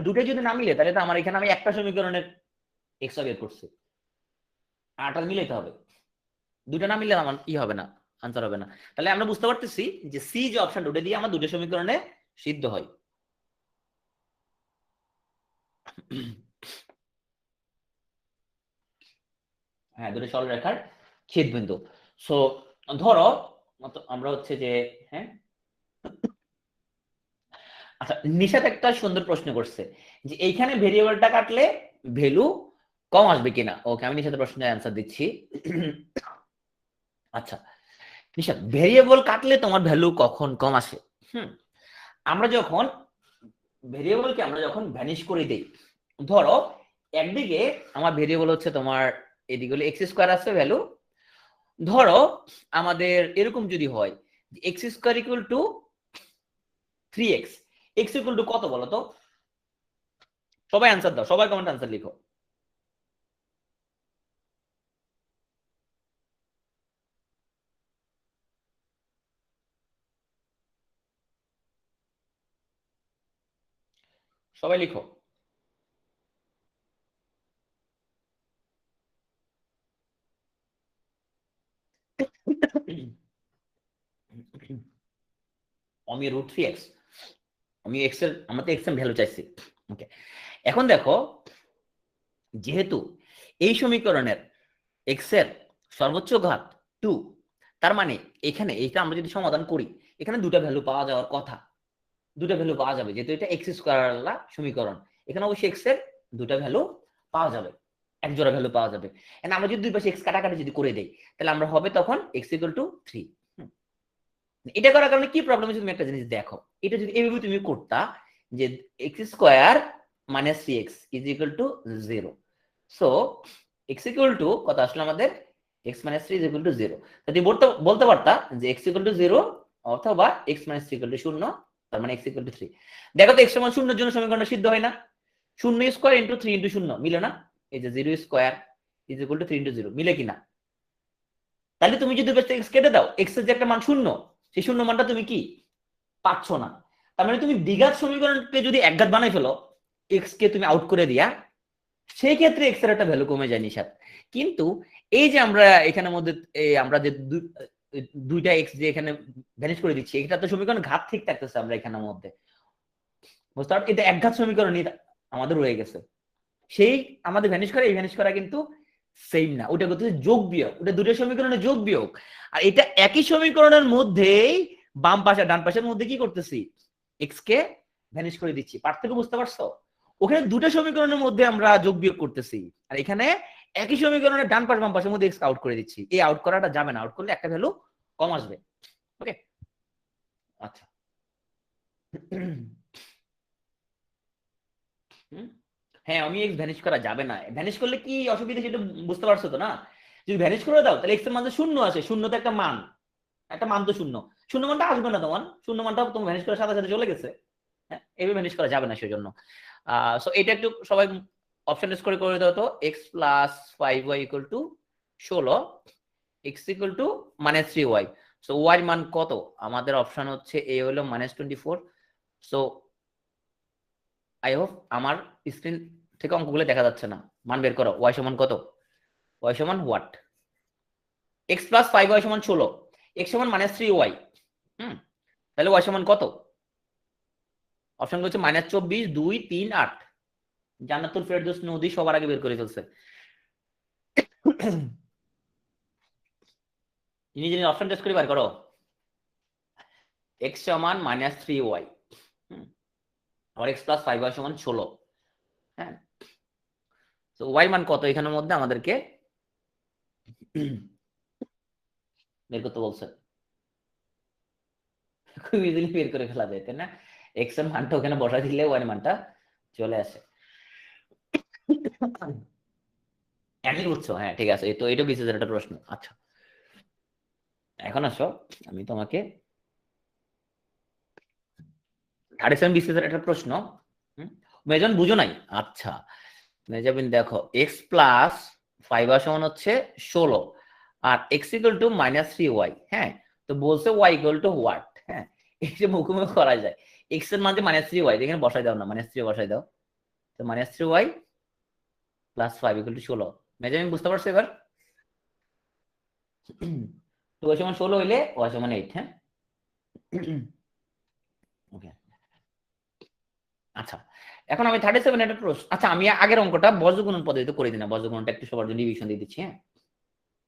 দুটাই যদি না মিলে তাহলে তো আমার এখানে আমি একটা সমীকরণের এক্সট্রা বের করছি, আরটা মিলাইতে হবে। দুটো না মিললে আমার কি হবে না, আনসার হবে না। তাহলে আমরা বুঝতে পারতেছি যে সি যে অপশন ওটা দিয়ে আমার দুটো সমীকরণে সিদ্ধ হয়। হ্যাঁ, দুটো সরলরেখার ছেদবিন্দু। সো ধরো আমরা হচ্ছে যে, হ্যাঁ, আচ্ছা নিশাত একটা সুন্দর প্রশ্ন করছে যে এইখানে ভেরিয়েবলটা কাটলে ভ্যালু কম আসবে কিনা। ওকে, আমি নিশাতের প্রশ্নের অ্যান্সার দিচ্ছি। আচ্ছা নিশাত, ভেরিয়েবল কাটলে তোমার ভ্যালু কখন কম আসে? আমরা যখন ভেরিয়েবলকে আমরা যখন ভ্যানিশ করে দেই, ধরো একদিকে আমার ভেরিয়েবল হচ্ছে তোমার, এদিকে হলো এক্স স্কোয়ার আছে ভ্যালু। ধরো আমাদের এরকম যদি হয় x square equal two 3x, x equal to কত বলো তো? সবাই অ্যান্সার দাও, সবাই কমেন্ট অ্যান্সার লিখো। সবাই লিখো। আমি √3x, আমি এক্স এর, আমরা তো এক্স এর ভ্যালু চাইছি। ওকে, এখন দেখো যেহেতু এই সমীকরণের এক্স এর সর্বোচ্চ ঘাত 2, তার মানে এখানে এইটা আমরা যদি সমাধান করি এখানে দুটো ভ্যালু পাওয়া যাওয়ার কথা, দুটো ভ্যালু পাওয়া যাবে, যেহেতু এটা এক্স স্কোয়ার সমীকরণ, এখানে অবশ্যই এক্স এর দুটো ভ্যালু পাওয়া যাবে, এক জোড়া ভ্যালু পাওয়া যাবে। আমরা যদি দুই পাশে এক্স কাটাকাটি যদি করে দেই তাহলে আমরা হবে তখন এক্স ইকুয়াল টু 3। এটা করার কারণে কি প্রবলেম হচ্ছে তুমি একটা জিনিস দেখো, এটা যদি এইভাবে তুমি করতা যে x square minus 3x is equal to 0, so x equal to কত আসলে আমাদের X minus 3 is equal to 0। যদি বলতে পারতা যে এক্স ইকুয়াল টু 0 অথবা এক্স মাইনাস 3 ইকুয়াল টু 0, তার মানে এক্স ইকুয়াল টু 3। দেখো তো এক্স সমান 0 এর জন্য সমীকরণটা সিদ্ধ হয় না? 0 স্কোয়ার ইন্টু 3 ইন্টু 0 মিলে না? এই যে 0 square is equal to 3 into 0 মিলে কিনা? তাহলে তুমি যদি এক্স কেটে দাও, এক্স এর যে একটা মান 0, সেই 0 মানটা তুমি কি পাচ্ছ না। তার মানে তুমি দ্বিঘাত সমীকরণকে যদি একঘাত বানাই ফেলো, এক্স কে তুমি আউট করে দিয়া, সেই ক্ষেত্রে এক্স এর একটা ভ্যালু কমে যায় নিশাত। কিন্তু এই যে আমরা এখানের মধ্যে আমরা যে দুইটা এক্স যে এখানে ভ্যানিশ করে দিচ্ছি, এটা তো সমীকরণ ঘাত ঠিক থাকতেছে আমরা এখানের মধ্যে, বুঝতে পারছো? এটা একঘাত সমীকরণই আমাদের রয়ে গেছে, সেই আমাদের ভ্যানিশ করা এই ভ্যানিশ করা কিন্তু সেম না, ওটা করতেছে যোগ বিয়োগ, ওটা দুটো সমীকরণের যোগ বিয়োগ। আর এটা একই সমীকরণের মধ্যেই বাম পাশে ডান পাশের মধ্যে কি করতেছি, এক্স কে ভ্যানিশ করে দিচ্ছি। পার্থক্য বুঝতে পারছো? ওখানে দুটো সমীকরণের মধ্যে আমরা যোগ বিয়োগ করতেছি, আর এখানে একই সমীকরণের ডান পাশ বাম পাশের মধ্যে এক্স আউট করে দিচ্ছি। এই আউট করাটা যাবে না, আউট করলে একটা ভ্যালু কম আসবে। ওকে, আচ্ছা। হ্যাঁ আমি এক্স ভ্যানিশ করা যাবে না, ভ্যানিশ করলে কি অসুবিধা সেটা বুঝতে পারছো তো না? যদি ভ্যানিশ করে দাও তাহলে এক্স এর মান শূন্য আসে, শূন্য তো একটা মান, একটা মান তো শূন্য, শূন্য মানটা আসবে না তোমার, শূন্য মানটা তোমার ভ্যানিশ করার সাথে সাথে চলে গেছে। হ্যাঁ এইভাবে ভ্যানিশ করা যাবে না সেজন্য। সো এটা একটু সবাই অপশন টেস্ট করে করে দাও তো। X plus 5y equal to 16, X equal to -3y। So Y মান কত? আমাদের অপশন হচ্ছে এ হলো -24। সো আই হোপ আমার স্ক্রিন থেকে অঙ্কগুলো দেখা যাচ্ছে না। মান বের করো, ওয়াই সমান কত? ওয়াই সমান হোয়াট? এক্স প্লাস 5y সমান 16, এক্স সমান -3y। তাহলে ওয়াই সমান কত? অপশন হচ্ছে -24, 2, 3, 8। জান্নাতুল ফেরদৌস নদী সবার আগে বের করে ফেলছে। জিনিস অপশন টেস্ট করে বার করো। এক্স সমান -3y, আর এক্স প্লাস 5y সমান 16। হ্যাঁ তো ওয়াই মান কত এখানের মধ্যে আমাদেরকে বের করতে বলছে। খুব ইজিলি বের করে ফেলা যায় তাই না? এক্স এর মানটা ওখানে বসা দিলে ওয়াই এর মানটা চলে আসে। এমনি বুঝছো? হ্যাঁ ঠিক আছে, তো এটা বিশেষ একটা প্রশ্ন। আচ্ছা এখন আসো, আমি তোমাকে 37 বিশেষ একটা প্রশ্ন। মেজন বুঝো নাই? আচ্ছা মেজাবিন দেখো, এক্স প্লাস 5y সমান হচ্ছে 16, আর এক্স ইকুয়াল টু -3y। হ্যাঁ তো বলছে ওয়াই ইকুয়াল টু হোয়াট। হ্যাঁ এই যে মুখোমুখি করা যায়, এক্স এর মান যে -3y, এখানে বসাই দাও না, -3 বসাই দাও। তো -3y plus 5 equal to 16। Mehazabien বুঝতে পারছো এবার? তো ওই সমান 16 হইলে ওয়াই সমান 8। হ্যাঁ ওকে আচ্ছা এখন আমি 37 একটা প্রশ্ন। আচ্ছা আমি আগের অঙ্কটা বজ্রগুণন পদ্ধতিতে করে দিই না, বজ্রগুণনটা একটু সবার জন্য রিভিশন দিয়ে দিচ্ছি। হ্যাঁ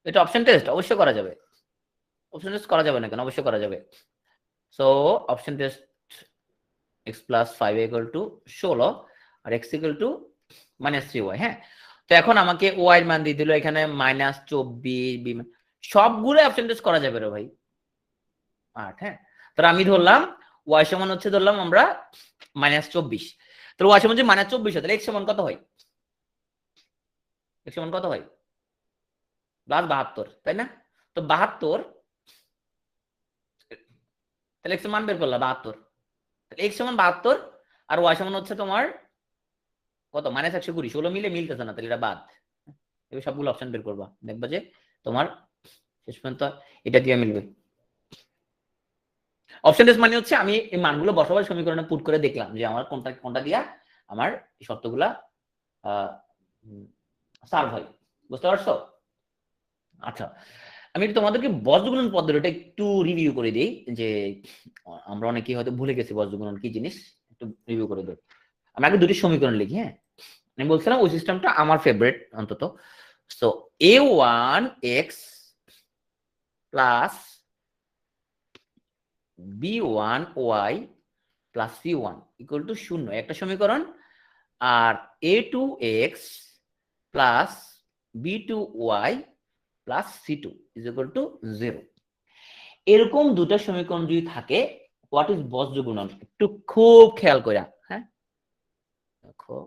এটা অপশন টেস্ট অবশ্যই করা যাবে, অপশন টেস্ট করা যাবে না কেন? অবশ্যই করা যাবে। So option test, X plus 5 equal to 16 আর এক্স ইকুয়াল টু -3y। হ্যাঁ তো এখন আমাকে ওয়াই এর মান দিয়ে দিল এখানে -24, সবগুলো অপশন টেস্ট করা যাবে রে ভাই। 8। হ্যাঁ তাহলে আমি ধরলাম ওয়াই সমান হচ্ছে, ধরলাম আমরা -24। তাহলে ওয়াই সমান যে -24 হয় তাহলে এক্স সমান কত হয়? এক্স সমান কত হয়? +72 তাই না? তো 72, তাহলে এক্স এর মান বের করলাম 72। তাহলে এক্স সমান 72 আর ওয়াই সমান হচ্ছে তোমার কত? -120। 16 মিলে মিলতেছে না, তাহলে এটা বাদ। এবার সবগুলো অপশন বের করবা, দেখবা যে তোমার শেষ পর্যন্ত এটা দিয়ে মিলবে। অপশন টেস্ট মানে হচ্ছে আমি এই মানগুলো বসাবার সমীকরণে পুট করে দেখলাম যে আমার কোনটা কোনটা দিয়া আমার এই শর্তগুলা সলভ হয়। বুঝতে পারছো? আচ্ছা আমি তোমাদেরকে বজ্রগুণন পদ্ধতিটা একটু রিভিউ করে দিই, যে আমরা অনেকেই হয়তো ভুলে গেছি বজ্রগুণন কি জিনিস, একটু রিভিউ করে দিই। আমি আগে দুটি সমীকরণ লিখি। হ্যাঁ আমি বলছিলাম ওই সিস্টেমটা আমার ফেভারিট অন্তত। So a1x plus b1y plus c1 equal to 0 একটা সমীকরণ, আর a2x plus b2y plus c2 is equal to 0। এরকম দুটো সমীকরণ যদি থাকে, হোয়াট ইজ বজ্রগুণন একটু খুব খেয়াল করে। হ্যাঁ দেখো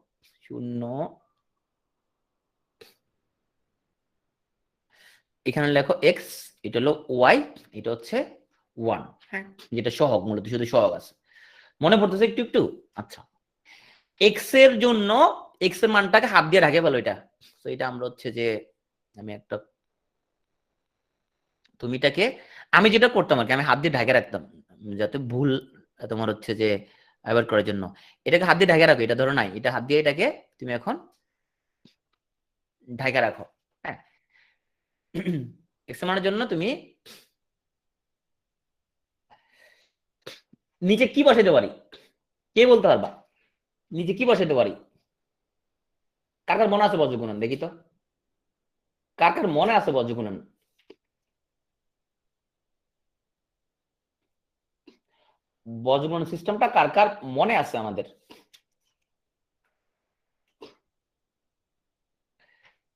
0, এখানে লেখো এক্স, এটা হলো ওয়াই, এটা হচ্ছে 1। হ্যাঁ যেটা সহগ, মূলত শুধু সহগ আছে, মনে পড়তেছে একটু একটু? আচ্ছা এক্স এর জন্য এক্স এর মানটাকে হাত দিয়ে ঢাকে বলো এটা। তো এটা আমরা হচ্ছে যে আমি একটা, তুমি এটাকে, আমি যেটা করতাম আর কি, আমি হাত দিয়ে ঢাকে রাখতাম যাতে ভুল তোমার হচ্ছে যে অ্যাভয়েড করার জন্য। এটাকে হাত দিয়ে ঢাকে রাখো, এটা ধরো নাই, এটা হাত দিয়ে এটাকে তুমি এখন ঢাকে রাখো। হ্যাঁ এক্স এর মানের জন্য তুমি নিচে কি বসাইতে পারি, কে বলতে পারবা? নিচে কি বসাইতে পারি? কার কার মনে আছে বজ্রগুণন? দেখি তো কার কার মনে আছে বজ্রগুণন। বজ্রগুণন সিস্টেমটা কার কার মনে আছে আমাদের?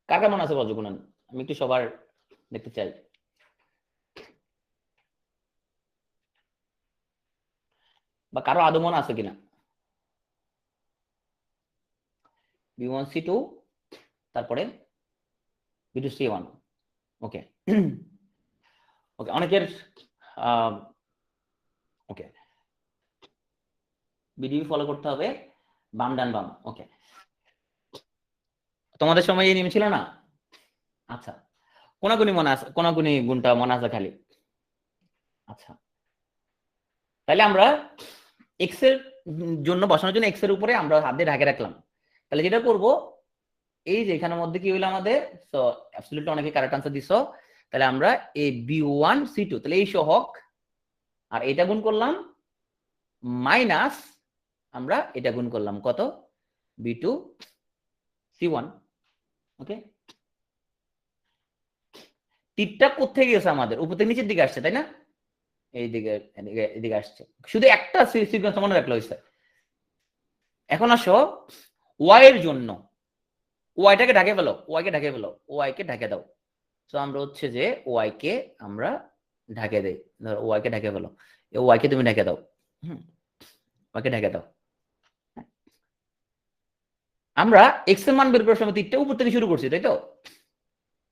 কার কার মনে আছে বজ্রগুণন? আমি একটু সবার দেখতে চাই। বা কারো আদৌ মনে আছে কিনা? b1 c2 তারপরে b2 c1 ওকে ওকে অনেকের ওকে ভিডিও ফলো করতে হবে বাম ডান বাম ওকে তোমাদের সময় এই নিয়ম ছিল না আচ্ছা কোনাগুনি মনে আছে কোনাগুনি গুণটা মনে আছে খালি আচ্ছা তাহলে আমরা এক্স এর জন্য বসানোর জন্য এক্স এর উপরে আমরা হাত দিয়ে ঢাকে রাখলাম তাহলে যেটা করব এই যে এখানের মধ্যে কি হইলো আমাদের সো অ্যাবসলিউটলি অনেকে কারেক্ট আনসার দিছো তাহলে আমরা এই b1 c2 তাহলে এই সহগ আর এটা গুণ করলাম মাইনাস আমরা এটা গুণ করলাম কত b2 c1 ওকে তীরটা কোথায় গেছে আমাদের উপর থেকে নিচের দিকে আসছে তাই না এই দিকে এদিকে আসছে শুধু একটা সিকোয়েন্স মনে রাখলে হয়েছে এখন আসো ওয়াই এর জন্য ওয়াইটাকে ঢাকে ফেলো ওয়াই কে ঢাকে ফেলো ওয়াই কে ঢাকে দাও তো আমরা হচ্ছে যে ওয়াই কে আমরা ঢাকে দেই ধরো ওয়াই কে ঢাকে ফেলো ওয়াই কে তুমি ঢাকে দাও ওয়াই কে ঢাকে দাও আমরা এক্স এর মান বের করার সময় তীরটা উপর থেকে শুরু করছি তাই তো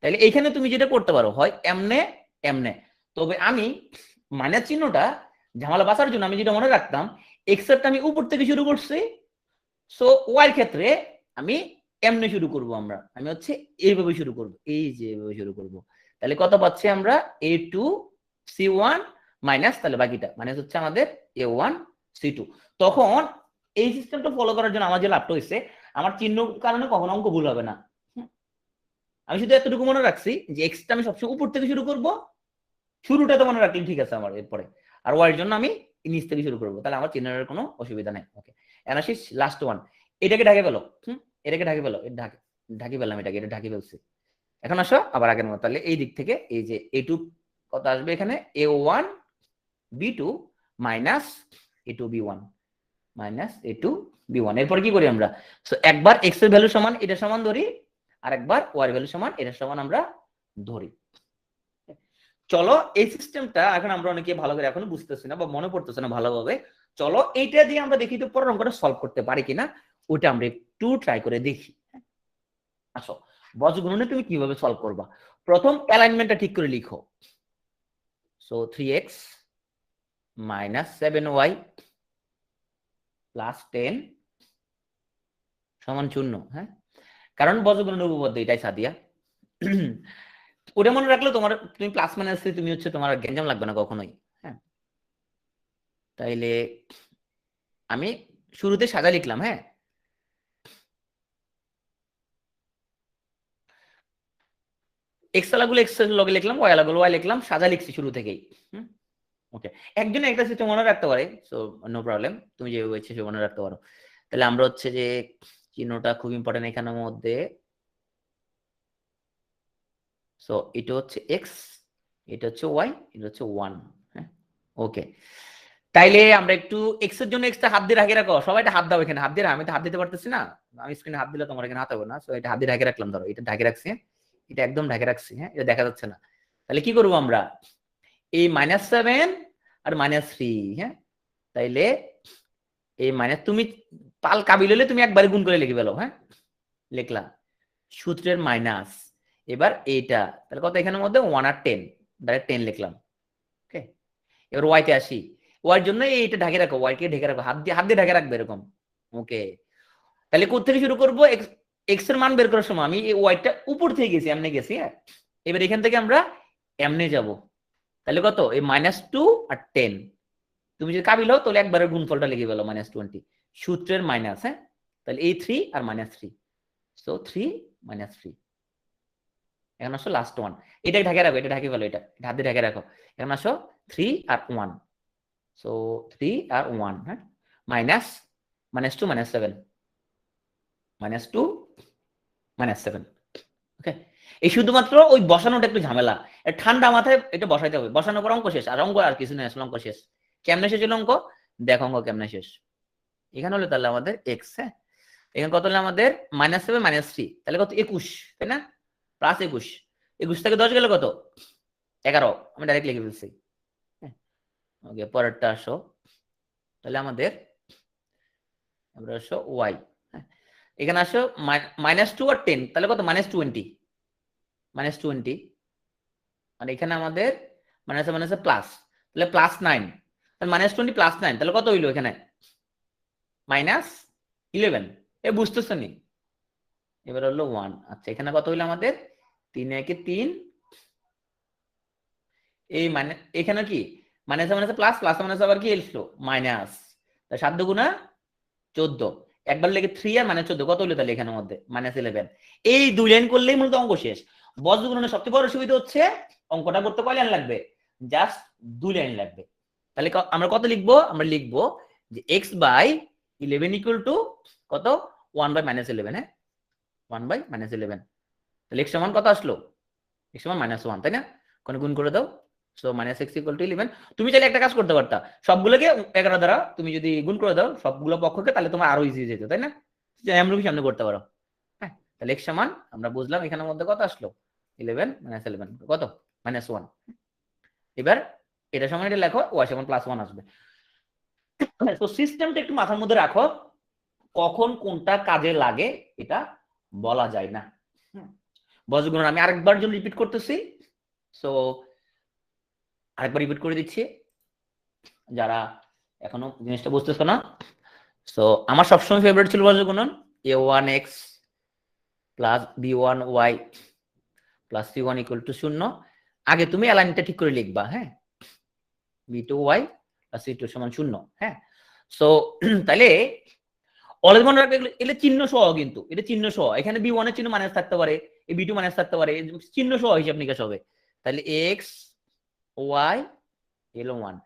তাহলে এইখানে তুমি যেটা করতে পারো হয় এমনে এমনে তবে আমি মাইনাস চিহ্নটা ঝামেলা বাঁচার জন্য আমি যেটা মনে রাখতাম এক্স এরটা আমি উপর থেকে শুরু করছি সো ওয়াই এর ক্ষেত্রে আমি এমনে শুরু করব আমি হচ্ছে এইভাবে শুরু করব এই যে এইভাবে শুরু করব তাহলে কত পাচ্ছি আমরা a2 c1 মাইনাস তাহলে বাকিটা মাইনাস হচ্ছে আমাদের a1 c2 তখন এই সিস্টেমটা ফলো করার জন্য আমার যে লাভটা হয়েছে আমার চিহ্ন কারণে কখনো অঙ্ক ভুল হবে না আমি শুধু এতটুকু মনে রাখছি যে এক্সটা আমি সবসময় উপর থেকে শুরু করব শুরুটা তো মনে রাখলে ঠিক আছে আমার এরপরে আর ওয়াই এর জন্য আমি নিচ থেকে শুরু করব তাহলে আমার চিহ্নের কোনো অসুবিধা নেই ওকে এনাসিস লাস্ট ওয়ান এটাকে ঢাকে ফেলো এটাকে ঢাকে ফেলো ঢাকি ফেললাম এটাকে এটা ঢাকি ফেলছি এখন আসো আবার আগের মতো তাহলে এই দিক থেকে এই যে a2 কত আসবে এখানে a1 b2 minus a2 b1 minus a2 b1 এরপর কি করি আমরা সো একবার x এর ভ্যালু সমান এটা সমান ধরি আর একবার y এর ভ্যালু সমান এটা সমান আমরা ধরি চলো এই সিস্টেমটা এখন আমরা অনেকে ভালো করে এখনো বুঝতেছি না বা মনে পড়তেছে না ভালোভাবে চলো এইটা দিয়ে আমরা দেখি তো পরের অঙ্কটা সলভ করতে পারি কিনা ওইটা আমরা একটু ট্রাই করে দেখি আসো বজ্রগুণনে তুমি কিভাবে সলভ করবা প্রথম অ্যালাইনমেন্টটা ঠিক করে লিখো so 3x minus 7y plus 10 সমান 0 হ্যাঁ কারণ বজ্রগুণনের উপপাদ্য এটাই সাদিয়া ওটা মনে রাখলে তোমার তুমি প্লাস মাইনাস তুমি হচ্ছে তোমার গ্যাঞ্জাম লাগবে না কখনোই হ্যাঁ তাইলে আমি শুরুতে সাজা লিখলাম হ্যাঁ এক্স আলাগুলো এক্স লগে লিখলাম ওয়াই আলাগুলো ওয়াই লিখলাম সাজা লিখছি শুরু থেকেই ওকে একজন একটা সিস্টেম মনে রাখতে পারে সো নো প্রবলেম তুমি যেভাবে ইচ্ছে সে মনে রাখতে পারো তাহলে আমরা হচ্ছে যে চিহ্নটা খুব ইম্পর্টেন্ট এখানের মধ্যে সো এটা হচ্ছে এক্স এটা হচ্ছে ওয়াই এটা হচ্ছে 1 হ্যাঁ ওকে তাইলে আমরা একটু এক্স এর জন্য এক্সটা হাত দিয়ে ঢাকে রাখো সবাই হাত দাও এখানে হাত দিয়ে আমি তো হাত দিতে পারতেছি না আমি স্ক্রিনে হাত দিলে তোমার এখানে হাত হবে না সো এটা হাত দিয়ে ঢাকে রাখলাম ধরো এটা ঢাকে রাখছি এটা একদম ঢাকে রাখছি হ্যাঁ এটা দেখা যাচ্ছে না তাহলে কি করবো আমরা এই -7 আর -3 হ্যাঁ তাইলে এই মাইনাস তুমি পাল কাবিল হলে তুমি একবারে গুণ করে লিখে ফেলো হ্যাঁ লিখলাম সূত্রের মাইনাস এবার এইটা তাহলে কত এখানের মধ্যে 1 আর 10 ডাইরেক্ট 10 লিখলাম ওকে এবার ওয়াই তে আসি ওয়াই জন্য এইটা ঢাকে রাখো ওয়াই কে ঢেকে রাখো হাত দিয়ে ঢাকে রাখবে এরকম ওকে তাহলে কোথা থেকে শুরু করবো এক্স এর মান বের করার সময় আমি এই ওয়াইটা উপর থেকে গেছি এমনি গেছি হ্যাঁ এবার এখান থেকে আমরা এমনি যাব তাহলে কত এই -2 আর 10 তুমি যদি কাবিল হও তাহলে একবারে গুণফলটা লিখে ফেলো -20 সূত্রের মাইনাস হ্যাঁ তাহলে এই 3 আর -3 সো 3 -3 এখন আসো লাস্ট ওয়ান এটাকে ঢাকে রাখো এটা ঢাকে ফেলো এটা হাত দিয়ে ঢাকে রাখো এখন আসো 3 আর 1 সো 3 আর 1 হ্যাঁ মাইনাস -2 -7 -2 -7 ওকে এই শুধুমাত্র ওই বসানোটা একটু ঝামেলা ঠান্ডা মাথায় এটা বসাইতে হবে বসানোর পর অঙ্ক শেষ আর অঙ্ক আর কিছু নেই আসলে অঙ্ক শেষ কেমনে শেষ হলো অঙ্ক দেখো অঙ্ক কেমনে শেষ এখানে হলো তাহলে আমাদের এক্স হ্যাঁ এখানে কত হলো আমাদের -7 -3 তাহলে কত 21 তাই না প্লাস 21 থেকে 10 গেলে কত 11 আমি ডাইরেক্ট লিখে ফেলছি ওকে পরেরটা আসো তাহলে আমাদের আমরা আসো ওয়াই এখানে আসো -2 আর 10, তাহলে কত? -20, -20, আর এখানে আমাদের মাইনাসে মাইনাসে প্লাস, তাহলে +9, তাহলে -20 +9, তাহলে কত হইলো এখানে? -11। এ বুঝতেছো নি? এবার হলো 1। আচ্ছা, এখানে কত হইলো আমাদের? 3 একে 3, এই মানে এখানে কি মাইনাসে মাইনাসে প্লাস, প্লাসে মাইনাসে আবার কি এসলো? মাইনাস। তা 7 দুগুণা 14, একবার লেগে 3 আর -14 কত হলো তাহলে এখানের মধ্যে? -11। এই দুই লাইন করলেই মূলত অঙ্ক শেষ। বজ্রগুণনের সবচেয়ে বড় সুবিধা হচ্ছে অঙ্কটা করতে কয় লাইন লাগবে? জাস্ট 2 লাইন লাগবে। তাহলে আমরা কত লিখবো? আমরা লিখবো যে x/11 ইকুয়াল টু কত? 1/-11। হ্যাঁ, 1/-11। তাহলে x সমান কত আসলো? x সমান -1, তাই না? কোন গুণ করে দাও। So -x equal to 11। তুমি চাইলে একটা কাজ করতে পারতা, সবগুলোকে 11 দ্বারা তুমি যদি গুণ করে দাও সবগুলো পক্ষকে, তাহলে তোমার আরো ইজি যেত, তাই না? আমরা সামনে করতে পারো। হ্যাঁ, তাহলে x সমান আমরা বুঝলাম এখানের মধ্যে কত আসলো? 11 -11 কত? -1। এবার এটা সমান এটা লেখো, y সমান +1 আসবে। তো সিস্টেমটা একটু মাথার মধ্যে রাখো, কখন কোনটা কাজে লাগে এটা বলা যায় না। বজ্রগুণন আমি আরেকবার জন্য রিপিট করতেছি। সো আরেকবার রিপিট করে দিচ্ছি যারা এখনো জিনিসটা বুঝতেছো না। সো আমার সবসময় ফেভারিট ছিল বজ্রগুণন, a1x plus b1y plus c1 equal to 0। আগে তুমি অ্যালাইনটা ঠিক করে লিখবা, হ্যাঁ, b2y প্লাস c2 সমান 0। হ্যাঁ, সো তাহলে অলরেডি মনে রাখবে এগুলো চিহ্ন সহ, কিন্তু এটা চিহ্ন সহ। এখানে b1 এর চিহ্ন মাইনাস থাকতে পারে, এই b2 মাইনাস থাকতে পারে, চিহ্ন সহ হিসাব নিকাশ হবে। তাহলে x y এলো 1,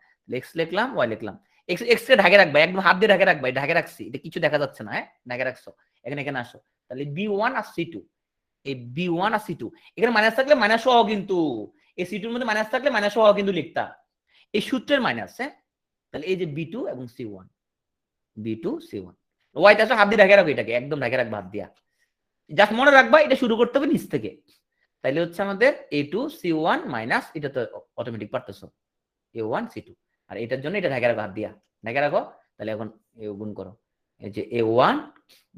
x লিখলাম, y লিখলাম। x কে ঢাকে রাখবা, একদম হাত দিয়ে ঢাকে রাখবা, ঢাকে রাখছি, এটা কিছু দেখা যাচ্ছে না। হ্যাঁ, ঢাকে রাখছো। এখানে এখানে আসো, তাহলে b1 আর c2, এই b1 আর c2 এখানে মাইনাস থাকলে মাইনাস সহ, কিন্তু এই c2 এর মধ্যে মাইনাস থাকলে মাইনাস সহ কিন্তু লিখতা, এই সূত্রের মাইনাস। হ্যাঁ, তাহলে এই যে b2 এবং c1, b2 c1, y তে আসো, হাত দিয়ে ঢাকে রাখো, এটাকে একদম ঢাকে রাখবা হাত দিয়া। জাস্ট মনে রাখবা এটা শুরু করতে হবে নিচ থেকে। তাহলে হচ্ছে আমাদের a2 c1 মাইনাস, এটা তো অটোমেটিক পারতেছো, a1 c2, আর এটার জন্য এটা ঢাকা রাখো হাত দিয়া, ঢাকা রাখো। তাহলে এখন এ গুণ করো, এই যে a1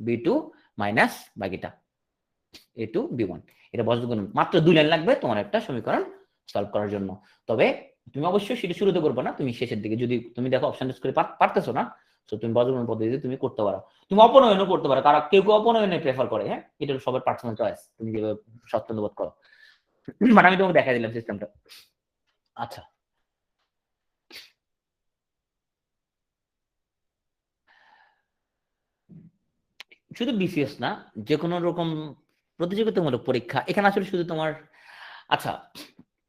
b2 মাইনাস বাকিটা a2 b1। এটা বজ্রগুণ, মাত্র 2 লাইন লাগবে তোমার একটা সমীকরণ সলভ করার জন্য। তবে তুমি অবশ্যই সেটা শুরুতে করবে না, তুমি শেষের দিকে যদি তুমি দেখো অপশন করে পারতেছো না, তো তুমি বজ্রগুণ পদ্ধতিতে তুমি করতে পারো। তুমি অপনয়নও করতে পারো, কারণ কেউ কেউ অপনয়নে প্রেফার করে। হ্যাঁ, এটা সবার পার্সোনাল চয়েস, তুমি যেভাবে স্বচ্ছন্দ বোধ করো। মানে আমি তোমাকে দেখাই দিলাম সিস্টেমটা। আচ্ছা, শুধু বিসিএস না, যে কোনো রকম প্রতিযোগিতামূলক পরীক্ষা এখানে আসলে শুধু তোমার, আচ্ছা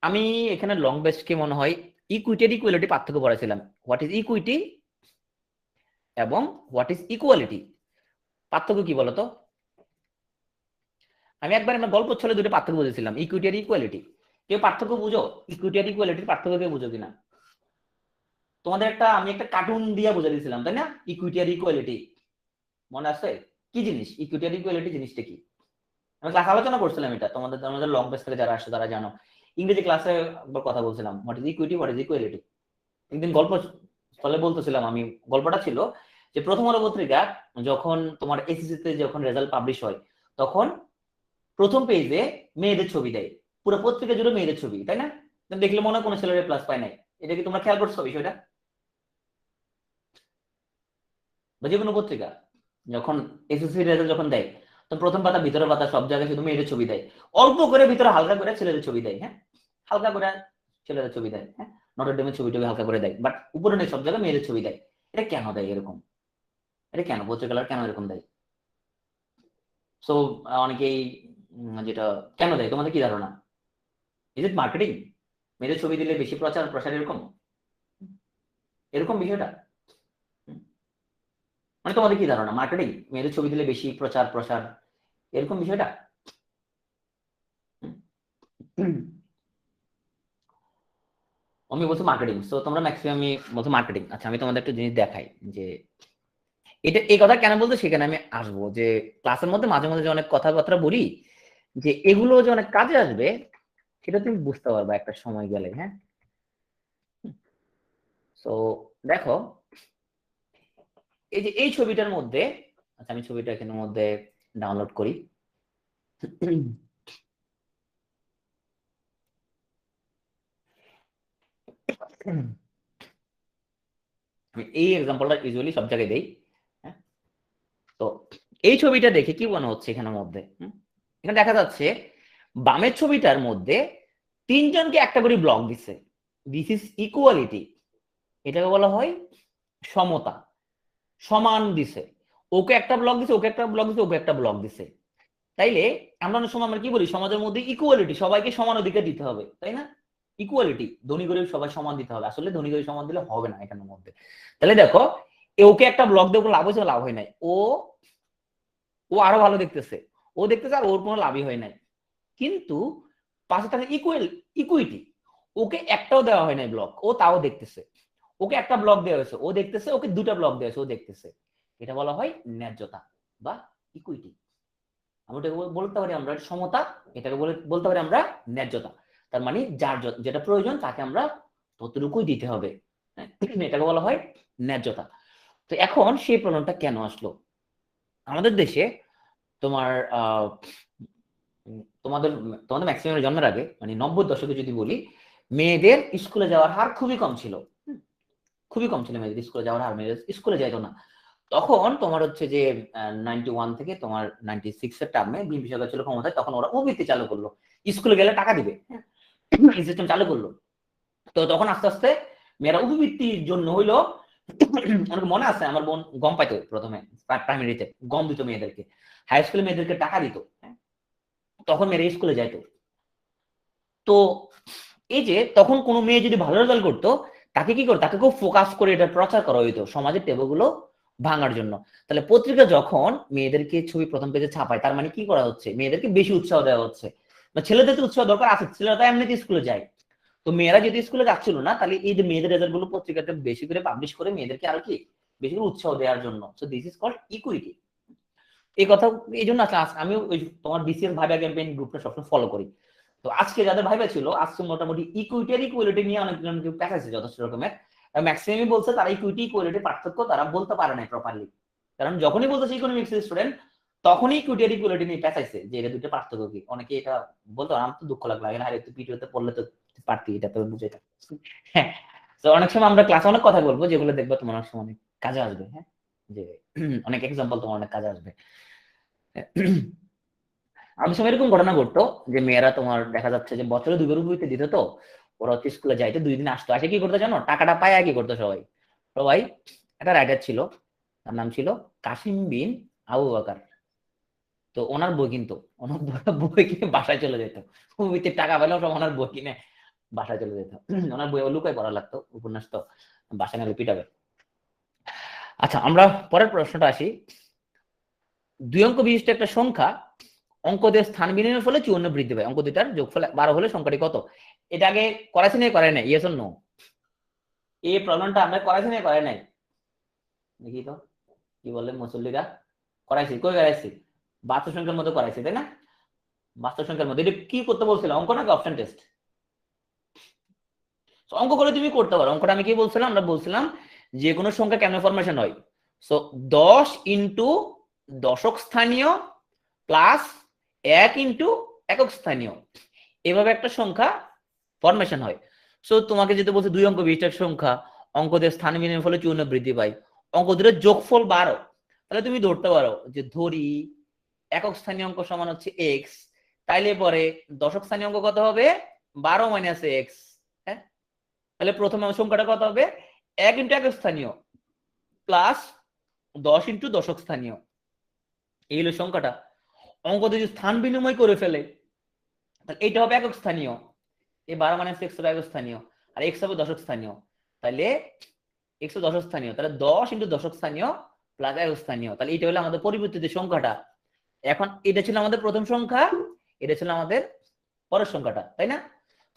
আমি এখানে লং বেস্টকে মনে হয় ইকুইটি আর ইকুয়ালিটি পার্থক্য পড়াইছিলাম। হোয়াট ইজ ইকুইটি এবং হোয়াট ইজ ইকুয়ালিটি, পার্থক্য কি বলতো? আমি একবার আমরা গল্প ছলে দুটো পার্থক্য বুঝেছিলাম, ইকুইটি আর ইকুয়ালিটি। কেউ পার্থক্য বুঝো? ইকুইটি আর ইকুয়ালিটির পার্থক্য কেউ বুঝো কিনা? তোমাদের আমি একটা কার্টুন দিয়ে বুঝে দিয়েছিলাম, তাই না? ইকুইটি আর ইকুয়ালিটি মনে আছে? কি জিনিস ইকুইটি আর ইকুয়ালিটি, জিনিসটা কি? আমি ক্লাস আলোচনা করছিলাম এটা, তোমাদের লং বেস থেকে যারা আসছে তারা জানো। ইংরেজি ক্লাসে একবার কথা বলছিলাম, what is equity, what is equality. একদিন গল্প স্থলে বলতেছিলাম আমি, গল্পটা ছিল যে প্রথম আলো পত্রিকা যখন তোমার এসএসসি তে যখন রেজাল্ট পাবলিশ হয়, তখন প্রথম পেজে মেয়েদের ছবি দেয়, পুরো পত্রিকা জুড়ে মেয়েদের ছবি, তাই না? দেখলে মনে হয় কোনো ছেলের প্লাস পায় নাই। এটা কি তোমরা খেয়াল করছো বিষয়টা? বা যে কোনো পত্রিকা যখন এসএসসি রেজাল্ট যখন দেয়, তো প্রথম পাতা ভিতরে পাতা সব জায়গায় শুধু মেয়েদের ছবি দেয়, অল্প করে ভিতরে হালকা করে ছেলেদের ছবি দেয়। হ্যাঁ, হালকা করে ছেলেদের ছবি দেয়, হ্যাঁ, নটর ডেমের ছবি টবি হালকা করে দেয়, বাট উপরে নেই, সব জায়গায় মেয়েদের ছবি দেয়। এটা কেন দেয় এরকম? এটা কেন পত্রিকার কেন এরকম দেয়? সো অনেকেই যেটা কেন দেয় তোমাদের কি ধারণা? Is it marketing? মেয়েদের ছবি দিলে বেশি প্রচার প্রসার, এরকম এরকম বিষয়টা? মানে তোমাদের কি ধারণা, মার্কেটিং, মেয়েদের ছবি দিলে বেশি প্রচার প্রসার, এরকম বিষয়টা? আমি বলছি মার্কেটিং, সো তোমরা ম্যাক্সিমাম বলছো মার্কেটিং। আচ্ছা, আমি তোমাদের একটা জিনিস দেখাই যে এটা, এই কথা কেন বলতো সেখানে আমি আসবো। যে ক্লাসের মধ্যে মাঝে মাঝে যে অনেক কথাবার্তা বলি, যে এগুলো যে অনেক কাজে আসবে সেটা তুমি বুঝতে পারবা একটা সময় গেলে। হ্যাঁ, সো দেখো এই যে এই ছবিটার মধ্যে, আচ্ছা আমি ছবিটা এখানের মধ্যে ডাউনলোড করি। আমি এই এক্সাম্পলটা ইউজুয়ালি সব জায়গায় দেই। হ্যাঁ, তো এই ছবিটা দেখে কি মনে হচ্ছে এখানের মধ্যে? এখানে দেখা যাচ্ছে বামের ছবিটার মধ্যে তিনজনকে একটা করে ব্লক দিছে। This is equality. এটাকে বলা হয় সমতা, সমান দিছে। ওকে একটা ব্লক দিছে, ওকে একটা ব্লক দিছে, ওকে একটা ব্লক দিছে। তাইলে আমরা অনেক সময় আমরা কি বলি, সমাজের মধ্যে ইকুয়ালিটি, সবাইকে সমান অধিকার দিতে হবে, তাই না? ইকুয়ালিটি, ধনী গরিব সবাই সমান দিতে হবে। আসলে ধনী গরিব সমান দিলে হবে না এখানের মধ্যে। তাহলে দেখো, ওকে একটা ব্লক দিয়ে লাভ হয়েছে, লাভ হয় নাই। ও ও আরো ভালো দেখতেছে, ও দেখতেছে, আর ওর কোনো লাভই হয় নাই। কিন্তু পাশে থাকে ইকুইটি, ওকে একটাও দেওয়া হয় নাই ব্লক, ও তাও দেখতেছে। ওকে একটা ব্লক দেওয়া হয়েছে, ও দেখতেছে। ওকে দুটা ব্লক দেওয়া হয়েছে, ও দেখতেছে। এটা বলা হয় ন্যায্যতা বা ইকুইটি। আমরা এটাকে বলতে পারি আমরা সমতা, এটাকে বলতে পারি আমরা ন্যায্যতা। তার মানে যার যেটা প্রয়োজন তাকে আমরা ততটুকুই দিতে হবে। এটাকে বলা হয় ন্যায্যতা। তো এখন সেই প্রবলেমটা কেন আসলো আমাদের দেশে? তোমার তোমাদের তোমাদের ম্যাক্সিমাম জন্মের আগে, মানে 90-এর দশকে যদি বলি, মেয়েদের স্কুলে যাওয়ার হার খুবই কম ছিল। খুবই কম ছিল মেয়েদের স্কুলে যাওয়ার হার, মেয়েদের স্কুলে যেত না। তখন তোমার হচ্ছে যে 91 থেকে তোমার 96 এর টার্মে বিএনপি সরকার ছিল ক্ষমতায়, তখন ওরা ওবিসি চালু করলো, স্কুলে গেলে টাকা দিবে, এই সিস্টেম চালু করলো। তো তখন আস্তে আস্তে মেয়েরা উপবৃত্তির জন্য হইলো, অনেক মনে আছে আমার বোন গম পাইতো প্রথমে প্রাইমারিতে, গম দিত মেয়েদেরকে, হাই স্কুলে মেয়েদেরকে টাকা দিত। তখন মেয়েরা স্কুলে যাইতো। তো এই যে তখন কোনো মেয়ে যদি ভালো রেজাল্ট করতো, তাকে কি করতো, তাকে খুব ফোকাস করে এটা প্রচার করা হইতো সমাজের টেবুগুলো ভাঙার জন্য। তাহলে পত্রিকা যখন মেয়েদেরকে ছবি প্রথম পেজে ছাপায়, তার মানে কি করা হচ্ছে, মেয়েদেরকে বেশি উৎসাহ দেওয়া হচ্ছে। ছেলেদের উৎসাহ দরকার আছে, ছেলেরা তো এমনিতে স্কুলে যায়। তো মেয়েরা যদি স্কুলে যাচ্ছিল না, তাহলে এই যে মেয়েদের রেজাল্ট গুলো পত্রিকাতে বেশি করে পাবলিশ করে মেয়েদেরকে আরো কি বেশি করে উৎসাহ দেওয়ার জন্য। So this is called equity. এই কথা এই জন্য আমি ওই তোমার বিসিএস ভাইবা ক্যাম্পেইন গ্রুপটা সবসময় ফলো করি। তো আজকে যাদের ভাইবা ছিল, আজকে মোটামুটি ইকুইটি আর ইকুয়ালিটি নিয়ে অনেকজন কেউ পেঁচাইছে যথেষ্ট রকমের। ম্যাক্সিমামই বলছে তারা ইকুইটি ইকুয়ালিটি পার্থক্য তারা বলতে পারে নাই প্রপারলি। কারণ যখনই বলতেছে ইকোনমিক্স স্টুডেন্ট, তখনই ইকুইটি আর ইকুয়ালিটি নিয়ে পেঁচাইছে যে এটা দুটো পার্থক্য কি। অনেকে এটা বলতো, আমার তো দুঃখ লাগলো, আরে তুই পিটিওতে পড়লে তো পারতি, এটা তো বুঝাইতে। হ্যাঁ, তো অনেক সময় আমরা ক্লাসে অনেক কথা বলবো যেগুলো দেখবো তোমার অনেক সময় অনেক কাজে আসবে। হ্যাঁ, যে অনেক এক্সাম্পল তোমার অনেক কাজে আসবে। আমি সময় এরকম ঘটনা ঘটতো যে মেয়েরা তোমার দেখা যাচ্ছে যে বছরে দুবার উপবৃত্তি দিত। তো ওরা হচ্ছে স্কুলে যাইতো, 2 দিন আসতো, আসে কি করতো জানো, টাকাটা পায় কি করতো সবাই, সবাই একটা রাইটার ছিল, তার নাম ছিল কাসিম বিন আবু বকর। তো ওনার বই কিনতো, ওনার বই কিনে বাসায় চলে যেত। উপবৃত্তির টাকা পেলেও সব ওনার বই কিনে বাসায় চলে যেত। ওনার বই লুকায় পড়া লাগতো, উপন্যাস তো বাসায় নাহলে পিটাবে। আচ্ছা, আমরা পরের প্রশ্নটা আসি। 2 অঙ্ক বিশিষ্ট একটা সংখ্যা অঙ্ক দিয়ে স্থান বিনিময়ের ফলে 54 বৃদ্ধি পায়, অঙ্ক দুইটার যোগফল 12 হলে সংখ্যাটি কত? এটা আগে করাইছে না, করে নাই? Yes or no? এই প্রবলেমটা আমরা করাইছি না, করে নাই? দেখি তো কি বলে মুসল্লিরা। করাইছি, কই করাইছি? বাস্তব সংখ্যার মধ্যে করাইছি, তাই না? বাস্তব সংখ্যার মধ্যে। এটা কি করতে বলছিল, অঙ্ক নাকি অপশন টেস্ট? অঙ্ক করে তুমি করতে পারো। অঙ্কটা আমি কি বলছিলাম, আমরা বলছিলাম যে কোনো সংখ্যা কেমন ফরমেশন হয়। সো 10 ইন্টু দশক স্থানীয় প্লাস 1 ইন্টু একক স্থানীয়, এভাবে একটা সংখ্যা ফরমেশন হয়। সো তোমাকে যেটা বলছে 2 অঙ্ক বিশিষ্ট সংখ্যা, অঙ্ক দিয়ে স্থান বিনিময়ের ফলে 54 বৃদ্ধি পায়, অঙ্ক দুটোর যোগফল 12। তাহলে তুমি ধরতে পারো যে ধরি একক স্থানীয় অঙ্ক সমান হচ্ছে এক্স, তাইলে পরে দশক স্থানীয় অঙ্ক কত হবে, 12 মাইনাস এক্স। হ্যাঁ, তাহলে প্রথম সংখ্যাটা কত হবে, 1 ইন্টু একক স্থানীয় প্লাস 10 ইন্টু দশক স্থানীয়, এই হলো সংখ্যাটা। অঙ্ক যদি স্থান বিনিময় করে ফেলে, তাহলে এইটা হবে একক স্থানীয়, এই 12 মাইনাস এক্স হবে একক স্থানীয়, আর এক্স হবে দশক স্থানীয়। তাহলে এক্স দশক স্থানীয়, তাহলে 10 ইন্টু দশক স্থানীয় প্লাস একক স্থানীয়, তাহলে এটা হলো আমাদের পরিবর্তিত সংখ্যাটা। এখন এটা ছিল আমাদের প্রথম সংখ্যা, এটা ছিল আমাদের পরের সংখ্যাটা, তাই না?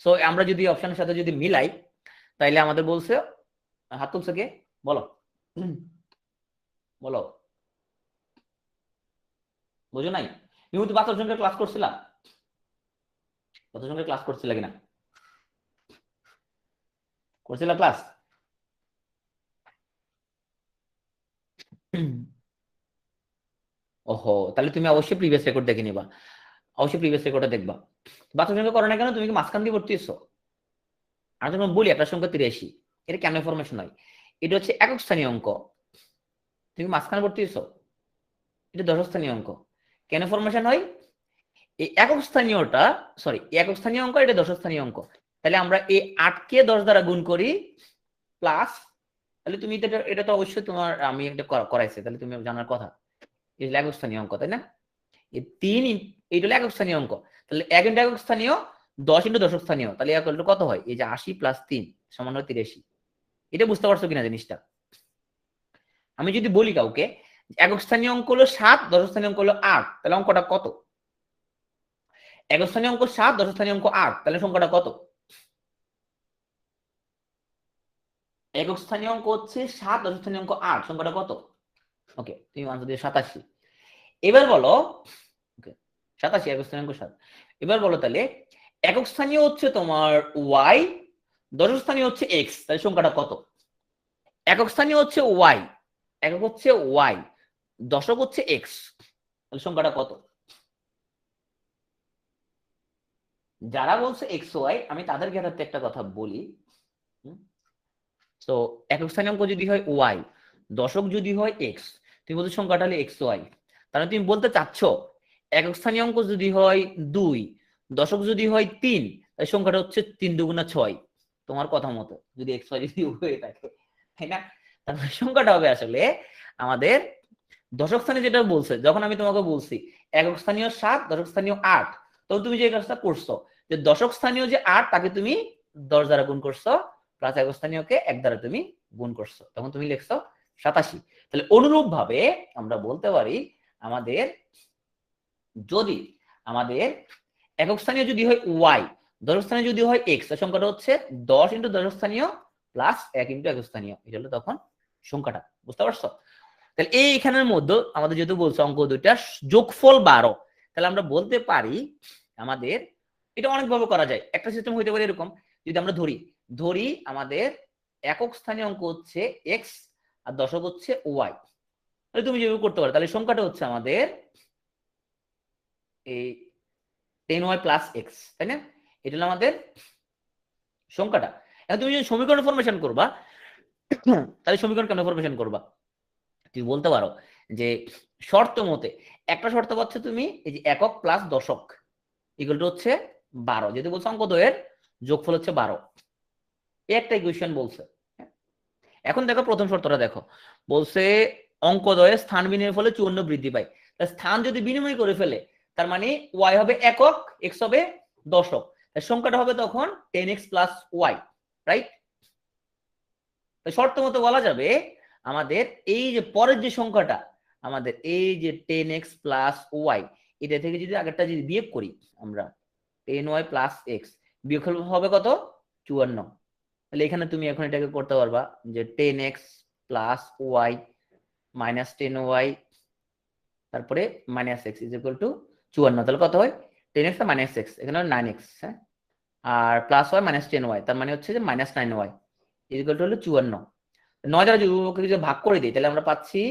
সো আমরা যদি অপশনের সাথে যদি মিলাই, তাইলে আমাদের বলছে, হাত তুলছে কে, বলো বলো, বুঝো নাই? তুমি তো বাস্তব সংখ্যার ক্লাস করছিলা, বাস্তব সংখ্যার ক্লাস করছিলা কিনা, করছিলা ক্লাস? ওহো, তাহলে তুমি অবশ্যই প্রিভিয়াস রেকর্ড দেখে নিবা, অবশ্যই প্রিভিয়াস রেকর্ডটা দেখবা। বাচ্চার সঙ্গে করো না কেন, তুমি কি মাঝখান দিয়ে ভর্তি হচ্ছো? আমি যখন বলি একটা সংখ্যা 83, এটা কেমন ফরমেশন হয়? এটা হচ্ছে একক স্থানীয় অঙ্ক, তুমি মাঝখানে ভর্তি হচ্ছো, এটা দশক স্থানীয় অঙ্ক। কেন ফরমেশন হয়? এই একক স্থানীয়টা, সরি একক স্থানীয় অঙ্ক, এটা দশক স্থানীয় অঙ্ক। তাহলে আমরা এই 8 কে 10 দ্বারা গুণ করি প্লাস, তাহলে তুমি এটা তো অবশ্যই তোমার আমি এটা করাইছি, তাহলে তুমি জানার কথা, এটা একক স্থানীয় অঙ্ক তাই না? এই 3 এইটা হলো একক স্থানীয় অঙ্ক। তাহলে 1 ইন্টু একক স্থানীয়, 10 ইন্টু দশক স্থানীয়, তাহলে কত হয়? এই যে 80 প্লাস 3 সমান হয় 83। এটা বুঝতে পারছো কিনা জিনিসটা? আমি যদি বলি কাউকে একক স্থানীয় অঙ্ক হলো 7, দশক স্থানীয় অঙ্ক হলো 8, তাহলে অঙ্কটা কত? একক স্থানীয় অঙ্ক 7, দশক স্থানীয় অঙ্ক 8, তাহলে সংখ্যাটা কত? একক স্থানীয় অঙ্ক হচ্ছে 7, দশক স্থানীয় অঙ্ক 8, সংখ্যাটা কত? ওকে, তুমি আনসার দিয়ে 87। এবার বলো, ওকে 87, একক স্থানীয় অঙ্ক 7। এবার বলো তাহলে একক স্থানীয় হচ্ছে তোমার y, দশক স্থানীয় হচ্ছে x, তাহলে সংখ্যাটা কত? একক স্থানীয় হচ্ছে y, একক হচ্ছে y, দশক হচ্ছে x, তাহলে সংখ্যাটা কত? যারা বলছে এক্স ওয়াই, আমি তাদের ক্ষেত্রে একটা কথা বলি। তো একক স্থানীয় অঙ্ক যদি হয় ওয়াই, দশক যদি হয় এক্স, তুমি বলছো সংখ্যাটা হলে এক্স ওয়াই, তাহলে তুমি বলতে চাচ্ছ একক স্থানীয় অঙ্ক যদি হয় 2, দশক যদি হয় 3, তাহলে সংখ্যাটা হচ্ছে 3 দুগুণা 6, তোমার কথা মতো যদি এক্স ওয়াই যদি হয়ে থাকে, তাই না? তারপরে সংখ্যাটা হবে আসলে আমাদের দশক স্থানীয়, যেটা বলছে যখন আমি তোমাকে বলছি একক স্থানীয় 7, দশক স্থানীয় 8, তখন তুমি যে কাজটা করছো যে দশক স্থানীয় যে 8 তাকে তুমি 10 দ্বারা গুণ করছো, প্লাস একক স্থানীয়কে 1 দ্বারা তুমি গুণ করছো, তখন তুমি লিখছো 87। তাহলে অনুরূপ ভাবে আমরা বলতে পারি আমাদের যদি আমাদের একক স্থানীয় যদি হয় ওয়াই, দশক স্থানীয় যদি হয় এক্স, সংখ্যাটা হচ্ছে 10 ইন্টু দশক স্থানীয় প্লাস 1 ইন্টু একক স্থানীয়, এটা হলো তখন সংখ্যাটা। বুঝতে পারছো? তাহলে এইখানের মধ্যে আমাদের যেহেতু বলছে অঙ্ক দুইটা যোগফল 12, তাহলে আমরা বলতে পারি আমাদের এটা অনেকভাবে করা যায়। একটা সিস্টেম হইতে পারে এরকম, যদি আমরা ধরি ধরি আমাদের একক স্থানীয় অঙ্ক হচ্ছে এক্স আর দশক হচ্ছে ওয়াই, তাহলে তুমি যেভাবে করতে পারো, তাহলে সংখ্যাটা হচ্ছে আমাদের এই 10y প্লাস এক্স, তাই না? এটা হলো আমাদের সংখ্যাটা। এখন তুমি যদি সমীকরণ ফরমেশন করবা, তাহলে সমীকরণ কেন ফরমেশন করবা? তুমি বলতে পারো যে শর্ত মতে, একটা শর্ত পাচ্ছ তুমি এই যে একক প্লাস দশক ইকুয়াল টু হচ্ছে 12, যেহেতু বলছে অঙ্ক দ্বয়ের যোগফল হচ্ছে 12, এই একটা ইকুয়েশন বলছে। এখন দেখো প্রথম শর্তটা দেখো, বলছে অঙ্ক দ্বয়ের স্থান বিনিময়ের ফলে 54 বৃদ্ধি পায়। স্থান যদি বিনিময় করে ফেলে, তার মানে ওয়াই হবে একক, এক্স হবে দশক, সংখ্যাটা হবে তখন 10x প্লাস ওয়াই, রাইট? শর্ত মতো বলা যাবে আমাদের এই যে পরের যে সংখ্যাটা, আমাদের এই যে 10x প্লাস ওয়াই, এটা থেকে যদি আগেরটা যদি বিয়োগ করি আমরা 10y প্লাস এক্স, বিয়োগ হবে কত? 54। তাহলে এখানে তুমি এখন এটাকে করতে পারবা যে 10x plus Y minus 10y তারপরে minus x is equal to 54, তাহলে কত হয়? 10x মাইনাস এক্স, এখানে 9x, হ্যাঁ, আর প্লাস ওয়াই মাইনাস 10y, তার মানে হচ্ছে যে minus 9y is equal to হলো 54। 9 দ্বারা যদি ভাগ করে দিই, তাহলে আমরা পাচ্ছি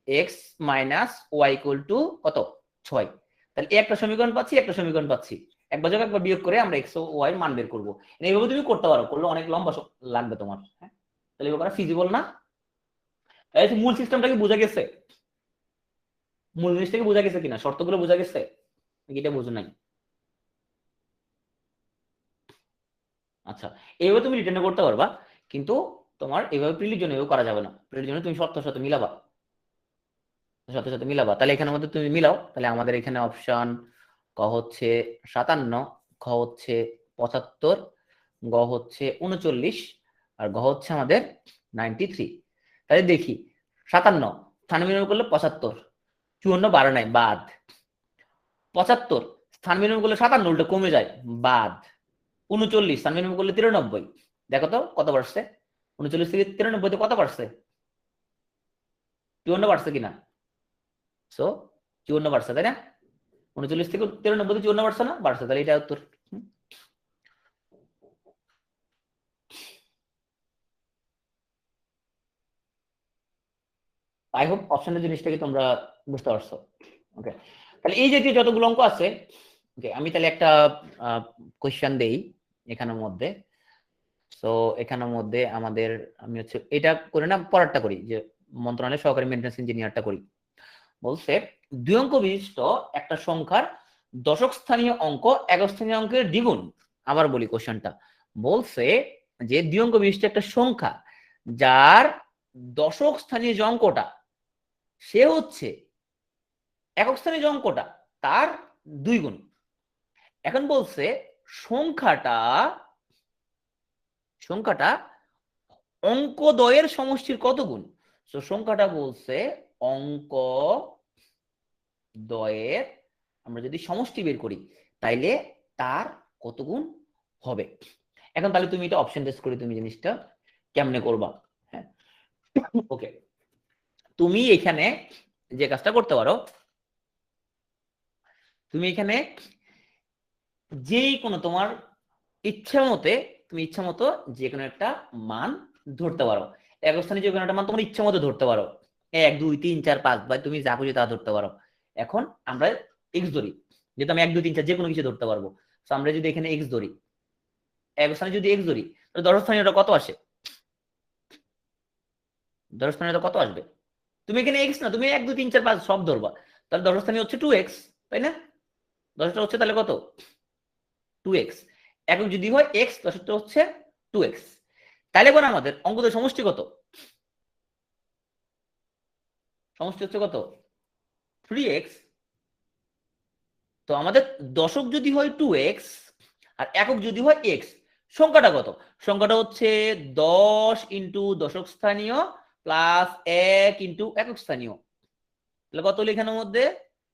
X minus Y equal to কত? 6। তাহলে একটা সমীকরণ পাচ্ছি, একটা সমীকরণ পাচ্ছি, একবার যোগ একবার বিয়োগ করে আমরা এক্স ও ওয়াই এর মান বের করবো। এইভাবে তুমি করতে পারো, করলে অনেক লম্বা লাগবে তোমার, হ্যাঁ? তাহলে এবার করা ফিজিবল না? মূল সিস্টেমটা কি বোঝা গেছে? মূল জিনিসটা কি বোঝা গেছে কিনা, শর্তগুলো বোঝা গেছে নাকি এটা বোঝো নাই? আচ্ছা, এইভাবে তুমি রিটার্ন করতে পারবা, কিন্তু তোমার এইভাবে প্রিলির জন্য এভাবে করা যাবে না। প্রিলির জন্য তুমি শর্তের সাথে মিলাবা, সাথে সাথে মিলাবা। তাহলে এখানের মধ্যে তুমি মিলাও, তাহলে আমাদের এখানে অপশন ক হচ্ছে 57, খ হচ্ছে 75, গ হচ্ছে 39, আর ঘ হচ্ছে আমাদের 93। তাহলে দেখি 57 স্থান বিনিময় করলে 75, 54 12 নাই বাদ, 75 স্থান বিনিময় করলে 57 উল্টো কমে যায় বাদ, 39 স্থান বিনিময় করলে 93, দেখো তো কত বাড়ছে? 39 থেকে 93 তে কত বাড়ছে? 54 বাড়ছে কিনা? সো 54 বাড়ছে, তাই না? 39 থেকে 93 54 বাড়ছে না? বাড়ছে, তাহলে এটা উত্তর। আই হোপ অপশনের জিনিসটাকে তোমরা বুঝতে পারছো। ওকে, তাহলে এই জাতীয় যতগুলো অঙ্ক আছে, ওকে আমি তাহলে একটা কোয়েশ্চেন দেই এখানের মধ্যে। সো এখানের মধ্যে আমাদের আমি হচ্ছে এটা করে না, পরেরটা করি, যে মন্ত্রণালয় সহকারী মেইনটেনেন্স ইঞ্জিনিয়ারটা করি। বলছে 2 অঙ্ক বিশিষ্ট একটা সংখ্যার দশক স্থানীয় অঙ্ক একক স্থানীয় অঙ্কের দ্বিগুণ। আবার বলি কোশ্চেনটা, বলছে যে 2 অঙ্ক বিশিষ্ট একটা সংখ্যা যার দশক স্থানীয় যে অঙ্কটা সে হচ্ছে একক স্থানীয় যে অঙ্কটা তার 2 গুণ। এখন বলছে সংখ্যাটা অঙ্কদ্বয়ের সমষ্টির কত গুণ। তো সংখ্যাটা বলছে অঙ্ক দ্বয়ের আমরা যদি সমষ্টি বের করি তাইলে তার কত গুণ হবে। এখন তাহলে তুমি এটা অপশন টেস্ট করে তুমি জিনিসটা কেমনে করবা। হ্যাঁ, ওকে, তুমি এখানে যে কাজটা করতে পারো, তুমি এখানে যেই কোনো তোমার ইচ্ছা মতে তুমি ইচ্ছা মতো যে কোনো একটা মান ধরতে পারো। এক স্থানে যে কোনো একটা মান তোমার ইচ্ছা মতো ধরতে পারো, 1 2 3 4 5 বা তুমি যা খুশি তা ধরতে পারো। এখন আমরা এক্স ধরি, যেহেতু আমি 1 2 3 4 যে কোনো কিছু ধরতে পারবো। তো আমরা যদি এখানে এক্স ধরি, এক স্থানে যদি এক্স ধরি তাহলে দশ স্থানে কত আসে, দশ স্থানে কত আসবে। তুমি এখানে এক্স না, তুমি 1 2 3 4 5 সব ধরবা, তাহলে দশ স্থানে হচ্ছে 2x, তাই না? দশটা হচ্ছে তাহলে কত, 2x। একক যদি হয় x, দশটা হচ্ছে 2x। তাহলে এখন আমাদের অঙ্কদের সমষ্টি কত, সমষ্টি হচ্ছে কত 3x। তো আমাদের দশক যদি হয় 2x আর একক যদি হয় x, সংখ্যাটা কত, সংখ্যাটা হচ্ছে 10 ইন্টু দশক স্থানীয় প্লাস 1 ইন্টু একক স্থানীয়। তাহলে কত হলো এখানের মধ্যে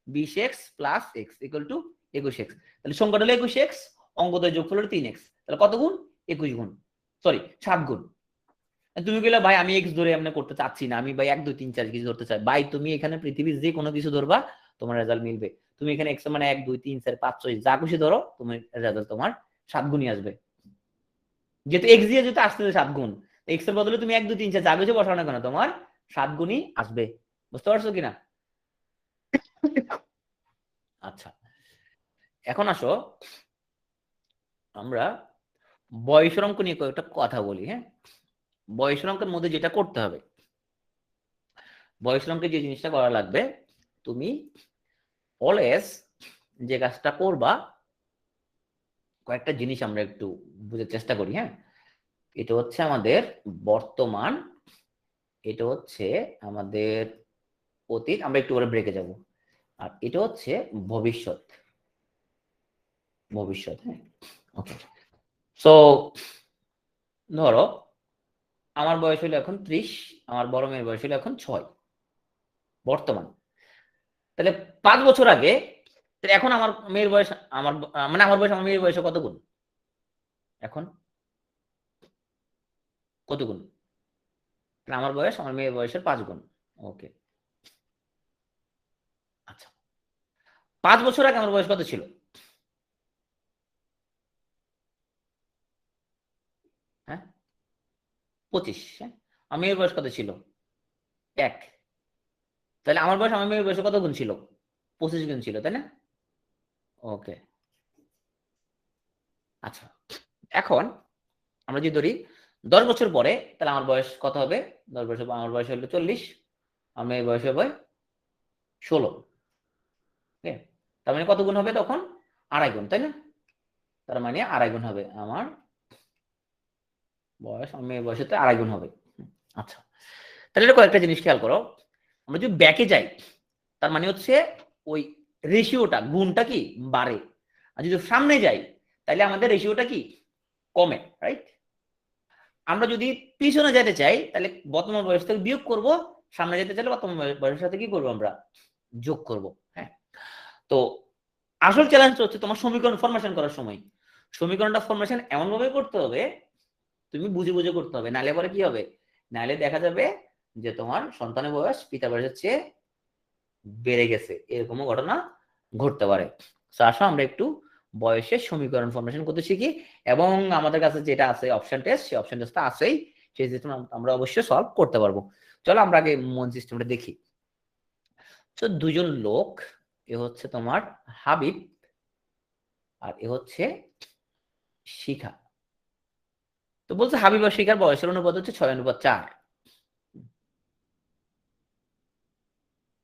20x plus x equal to 21x। তাহলে সংখ্যাটা হলো 21x, অঙ্কদ্বয় যোগফল হলো 3x। তাহলে কত গুণ, 21 গুণ, সরি 7 গুণ। তুমি বললে ভাই আমি এক্স ধরে এমনি করতে চাচ্ছি না, আমি ভাই 1 2 3 4 কিছু ধরতে চাই। ভাই তুমি এখানে পৃথিবীর যে কোনো কিছু ধরবা তোমার রেজাল্ট মিলবে। তুমি এখানে এক্স মানে 1 2 3 4 5 6 যা খুশি ধরো, তুমি রেজাল্ট তোমার 7 গুণই আসবে। যেহেতু এক্স দিয়ে যেহেতু আসতেছে 7 গুণ, এক্স এর বদলে তুমি 1 2 3 4 যা কিছু বসানো না কেন তোমার 7 গুণই আসবে। বুঝতে পারছো কিনা? আচ্ছা, এখন আসো আমরা বয়সের অঙ্ক নিয়ে কয়েকটা কথা বলি। হ্যাঁ, বয়সের অঙ্কের মধ্যে যেটা করতে হবে, বয়সের অঙ্কে যে জিনিসটা করা লাগবে, তুমি অলওয়েজ যে কাজটা করবা, কয়েকটা জিনিস আমরা একটু বুঝার চেষ্টা করি। হ্যাঁ, এটা হচ্ছে আমাদের বর্তমান, এটা হচ্ছে আমাদের অতীত, আমরা একটু করে ব্রেকে যাব, আর এটা হচ্ছে ভবিষ্যৎ। ভবিষ্যৎ, হ্যাঁ, ওকে। সো ধরো আমার বয়স হলো এখন 30, আমার বড় মেয়ের বয়স হলো এখন 6, বর্তমান। তাহলে 5 বছর আগে, তাহলে এখন আমার মেয়ের বয়স, আমার মানে আমার বয়স আমার মেয়ের বয়সে কত গুণ, এখন কত গুণ, আমার বয়স আমার মেয়ের বয়সের 5 গুণ। ওকে, আচ্ছা 5 বছর আগে আমার বয়স কত ছিল, হ্যাঁ 25। হ্যাঁ, আমার মেয়ের বয়স কত ছিল 1। তাহলে আমার বয়স আমার মেয়ের বয়সে কত গুণ ছিল, 25 গুণ ছিল, তাই না? ওকে, আচ্ছা এখন আমরা যদি ধরি 10 বছর পরে, তাহলে আমার বয়স কত হবে, 10 বছর পর আমার বয়স হলো 40, আমার মেয়ের বয়স হবে 16। তার মানে কত গুণ হবে তখন, 2.5 গুণ, তাই না? তার মানে 2.5 গুণ হবে আমার বয়স, আমার মেয়ের বয়সের 2.5 গুণ হবে। আচ্ছা, তাহলে এটা কয়েকটা জিনিস খেয়াল করো। আমরা যদি ব্যাকে যাই তার মানে হচ্ছে ওই রেশিওটা, গুণটা কি বাড়ে। আর যদি সামনে যাই তাহলে আমাদের রেশিওটা কি কমে, রাইট? আমরা যদি পিছনে যেতে চাই তাহলে বর্তমান বয়স থেকে বিয়োগ করব, সামনে যেতে চাইলে বর্তমান বয়সের সাথে কি করবো আমরা যোগ করব। হ্যাঁ, তো আসল চ্যালেঞ্জ হচ্ছে তোমার সমীকরণ ফরমেশন করার সময়। সমীকরণটা ফরমেশন এমন ভাবে করতে হবে, তুমি বুঝে বুঝে করতে হবে, নাহলে পরে কি হবে, নাহলে দেখা যাবে যে তোমার সন্তানের বয়স পিতার বয়সের চেয়ে বেড়ে গেছে, এরকমও ঘটনা ঘটতে পারে। তো আসো আমরা একটু বয়সের সমীকরণ ফরমেশন করতে শিখি, এবং আমাদের কাছে যেটা আছে অপশন টেস্ট, সেই অপশন টেস্টটা আছেই, সেই সিস্টেম আমরা অবশ্যই সলভ করতে পারবো। চলো আমরা আগে মন সিস্টেমটা দেখি। তো দুজন লোক, এ হচ্ছে তোমার হাবিব আর এ হচ্ছে শিখা। তো বলছে হাবিব আর শিখার বয়সের অনুপাত হচ্ছে 6:4।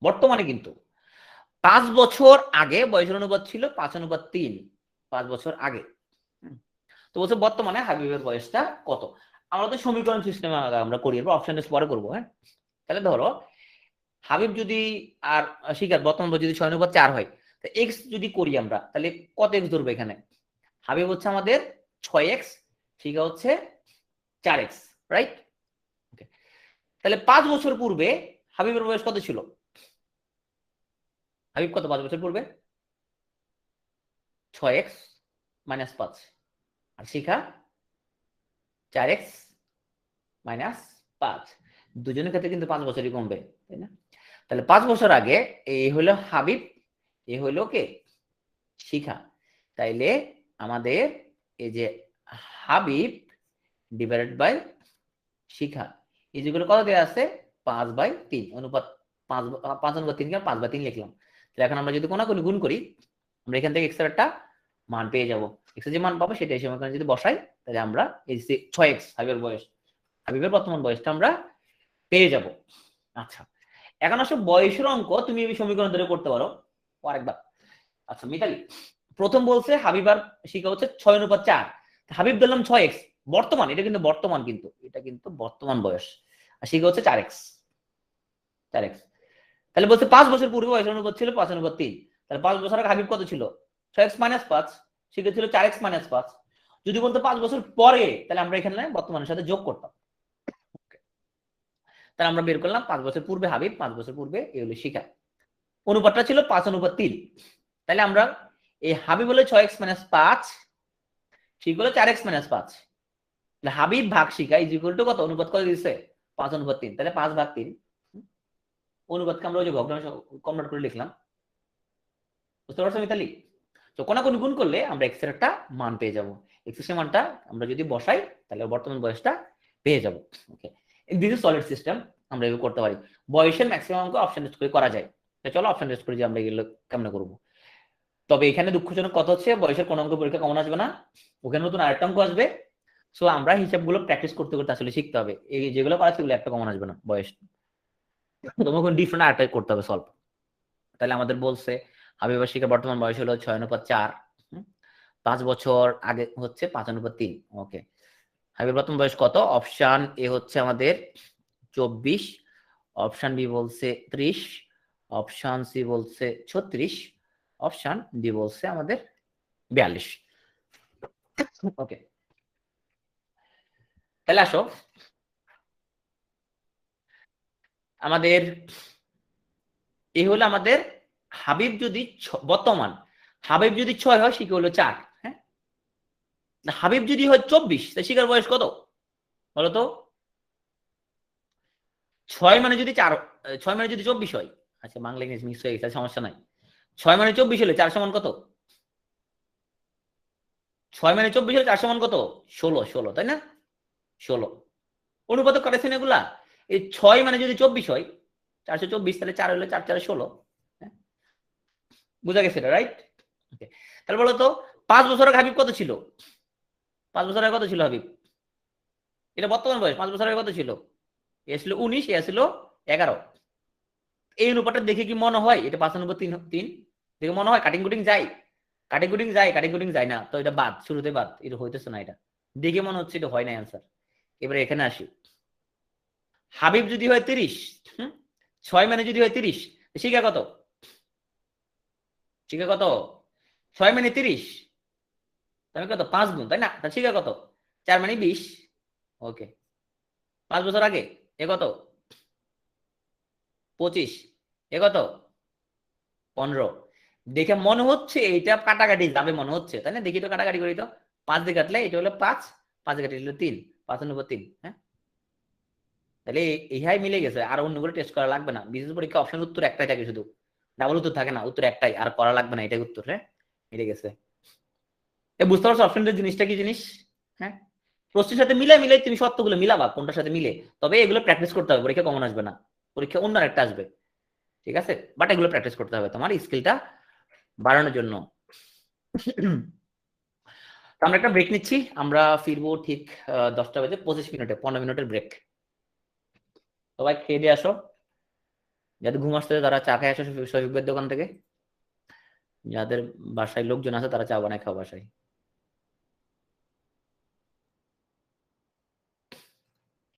বর্তমানে কিন্তু 5 বছর আগে বয়সের অনুপাত ছিল 5:3। 5 বছর আগে। তো বলছে বর্তমানে হাবিবের বয়সটা কত। আমরা তো সমীকরণ সিস্টেমে আমরা করি, অপশন পরে করবো। হ্যাঁ, তাহলে ধরো হাবিব যদি আর শিখার বর্তমান বয়স যদি 6:4 হয়, এক্স যদি করি আমরা, তাহলে কত এক্স ধরবো এখানে? হাবিব হচ্ছে আমাদের 6x, শিখা হচ্ছে 4x, রাইট? তাহলে 5 বছর পূর্বে হাবিবের বয়স কত ছিল? হাবিব কত 5 বছর পূর্বে? 6x - 5। আর শিখা 4x - 5। দুজনের ক্ষেত্রে কিন্তু 5 বছরই কমবে, তাই না? তাহলে 5 বছর আগে এই হলো হাবিব, এ হলো কে? শিখা। তাইলে আমাদের এই যে হাবিব ডিভাইডেড বাই শিখা, এই যেগুলো কত দেওয়া আছে? 5/3 অনুপাত। 5/3 কে 5/3 লিখলাম। তাহলে এখন আমরা যদি কোনাকুনি গুণ করি, আমরা এখান থেকে এক্স এর একটা মান পেয়ে যাব। এক্স এর যে মান পাবো সেটা এই সমীকরণে যদি বসাই, তাহলে আমরা এই যে 6x হাবিবের বয়স, হাবিবের বর্তমান বয়সটা আমরা পেয়ে যাব। আচ্ছা, এখন আসলে বয়সের অঙ্ক তুমি এই সমীকরণ ধরে করতে পারো আরেকবার। আচ্ছা মিতালি, প্রথম বলছে হাবিব আর শিখা হচ্ছে 6:4। হাবিব ধরলাম 6x, বর্তমান, এটা কিন্তু বর্তমান, কিন্তু এটা কিন্তু বর্তমান বয়স। আর শিখা হচ্ছে 4x। 4x, তাহলে বলছে 5 বছর পূর্বে বয়সের অনুপাত ছিল 5/3। তাহলে 5 বছর আগে হাবিব কত ছিল? 6x - 5, শিখা ছিল 4x - 5। যদি বলতো 5 বছর পরে, তাহলে আমরা এখানে বর্তমানের সাথে যোগ করতাম। তাহলে আমরা বের করলাম 5 বছর পূর্বে হাবিব, 5 বছর পূর্বে এ হলো শিখা। অনুপাতটা ছিল 5/3। তাহলে আমরা এই হাবিব হলো 6x - 5, শিখা হলো 4x - 5। হাবিব ভাগ শিখা ইজ ইকুয়াল টু কত? অনুপাত কত দিচ্ছে? 5/3। তাহলে 5/3 অনুপাতকে আমরা ওই যে ভগ্নাংশ কনভার্ট করে লিখলাম। বুঝতে পারছো মিতালি? তো কোনাকুনি গুণ করলে আমরা এক্স এর একটা মান পেয়ে যাব। এক্স এর মানটা আমরা যদি বসাই, তাহলে বর্তমান বয়সটা পেয়ে যাব। ওকে, দিস ইজ সলিড সিস্টেম, আমরা এগুলো করতে পারি। বয়সের ম্যাক্সিমাম অঙ্ক অপশন টেস্ট করে করা যায়। চলো অপশন টেস্ট করে যে আমরা এগুলো কেমন করবো। তবে এখানে দুঃখজনক কথা হচ্ছে বয়সের কোন অঙ্ক পরীক্ষা কমন আসবে না, ওখানে নতুন আরেকটা অঙ্ক আসবে। সো আমরা হিসাবগুলো প্র্যাকটিস করতে করতে আসলে শিখতে হবে। এই যেগুলো পারা সেগুলো একটা কমন আসবে না, বয়স তোমাকে ডিফারেন্ট আরেকটা করতে হবে সলভ। তাহলে আমাদের বলছে হাবিব আর শিখার বর্তমান বয়স হলো 6:4। 5 বছর আগে হচ্ছে 5/3। ওকে, হাবিবের বর্তমান বয়স কত? অপশন এ হচ্ছে আমাদের 24, অপশন বি বলছে 30, অপশন সি বলছে 36, অপশন ডি বলছে আমাদের 42। ওকে, তাহলে আসো আমাদের এই হলো আমাদের হাবিব যদি বর্তমান হাবিব যদি 6 হয়, শিখে হলো 4। হ্যাঁ, হাবিব যদি হয় 24, তাই শিখার বয়স কত বলতো? 6 মানে যদি 4, 6 মানে যদি 24 হয়, আচ্ছা বাংলা ইংলিশ মিক্স হয়ে গেছে, সমস্যা নাই। 6 মানে 24 হলে 4 সমান কত? 6 মানে 24 হলে 4 সমান কত? 16। 16, তাই না? 16 অনুপাত করেছেন এগুলা। এই 6 মানে যদি 24 হয়, 424, তাহলে 4 হলে 4 4 16। বুঝা গেছে এটা, রাইট? তাহলে বলো তো 5 বছর আগে হাবিব কত ছিল? 5 বছর আগে কত ছিল হাবিব? এটা বর্তমান বয়স। 5 বছর আগে কত ছিল? এ ছিল 19, এ ছিল 11। এই অনুপাতটা দেখে কি মনে হয় এটা 5/3 দেখে মনে হয় কাটিং কুটিং যায়? কাটিং কুটিং যায়? কাটিং কুটিং যায় না, তো এটা বাদ, শুরুতে বাদ, এটা হইতেছে না। এটা দেখে মনে হচ্ছে এটা হয় না অ্যান্সার। এবারে এখানে আসি, হাবিব যদি হয় 30, 6 মানে যদি হয় 30, শিখা কত? শিখা কত? 6 মানে 30, তাহলে কত? 5 গুণ, তাই না? তাহলে শিখা কত? 4 মানে 20। ওকে, 5 বছর আগে এ কত? 25, এ কত? 15। দেখে মনে হচ্ছে এইটা কাটাকাটি যাবে মনে হচ্ছে, তাই না? দেখি তো কাটাকাটি করি তো। 5 দিয়ে কাটলে এটা হলো 5, 5 দিয়ে কাটলে 3, 5/3। হ্যাঁ, তাহলে ইহাই মিলে গেছে, আর অন্যগুলো টেস্ট করা লাগবে না। বিশেষ পরীক্ষা অপশন উত্তর একটাই থাকে, শুধু ডাবল উত্তর থাকে না, উত্তর একটাই, আর করা লাগবে না, এটাই উত্তর। হ্যাঁ, মিলে গেছে। বুঝতে পারছো অপশনের জিনিসটা কি জিনিস? হ্যাঁ, প্রশ্নের সাথে মিলাই মিলাই তুমি সত্যগুলো মিলাবা কোনটার সাথে মিলে, তবে এগুলো প্র্যাকটিস করতে হবে, পরীক্ষা কমন আসবে না, পরীক্ষা অন্য একটা আসবে, ঠিক আছে, বাট এগুলো প্র্যাকটিস করতে হবে তোমার স্কিলটা বাড়ানোর জন্য। আমরা একটা ব্রেক নিচ্ছি, আমরা ফিরবো ঠিক 10টা বাজে 25 মিনিটে, 15 মিনিটের ব্রেক। সবাই খেয়ে দিয়ে আসো, যাদের ঘুম আসতে তারা চা খেয়ে আসো শফিকের দোকান থেকে, যাদের বাসায় লোকজন আছে তারা চা বানায় খাও বাসায়।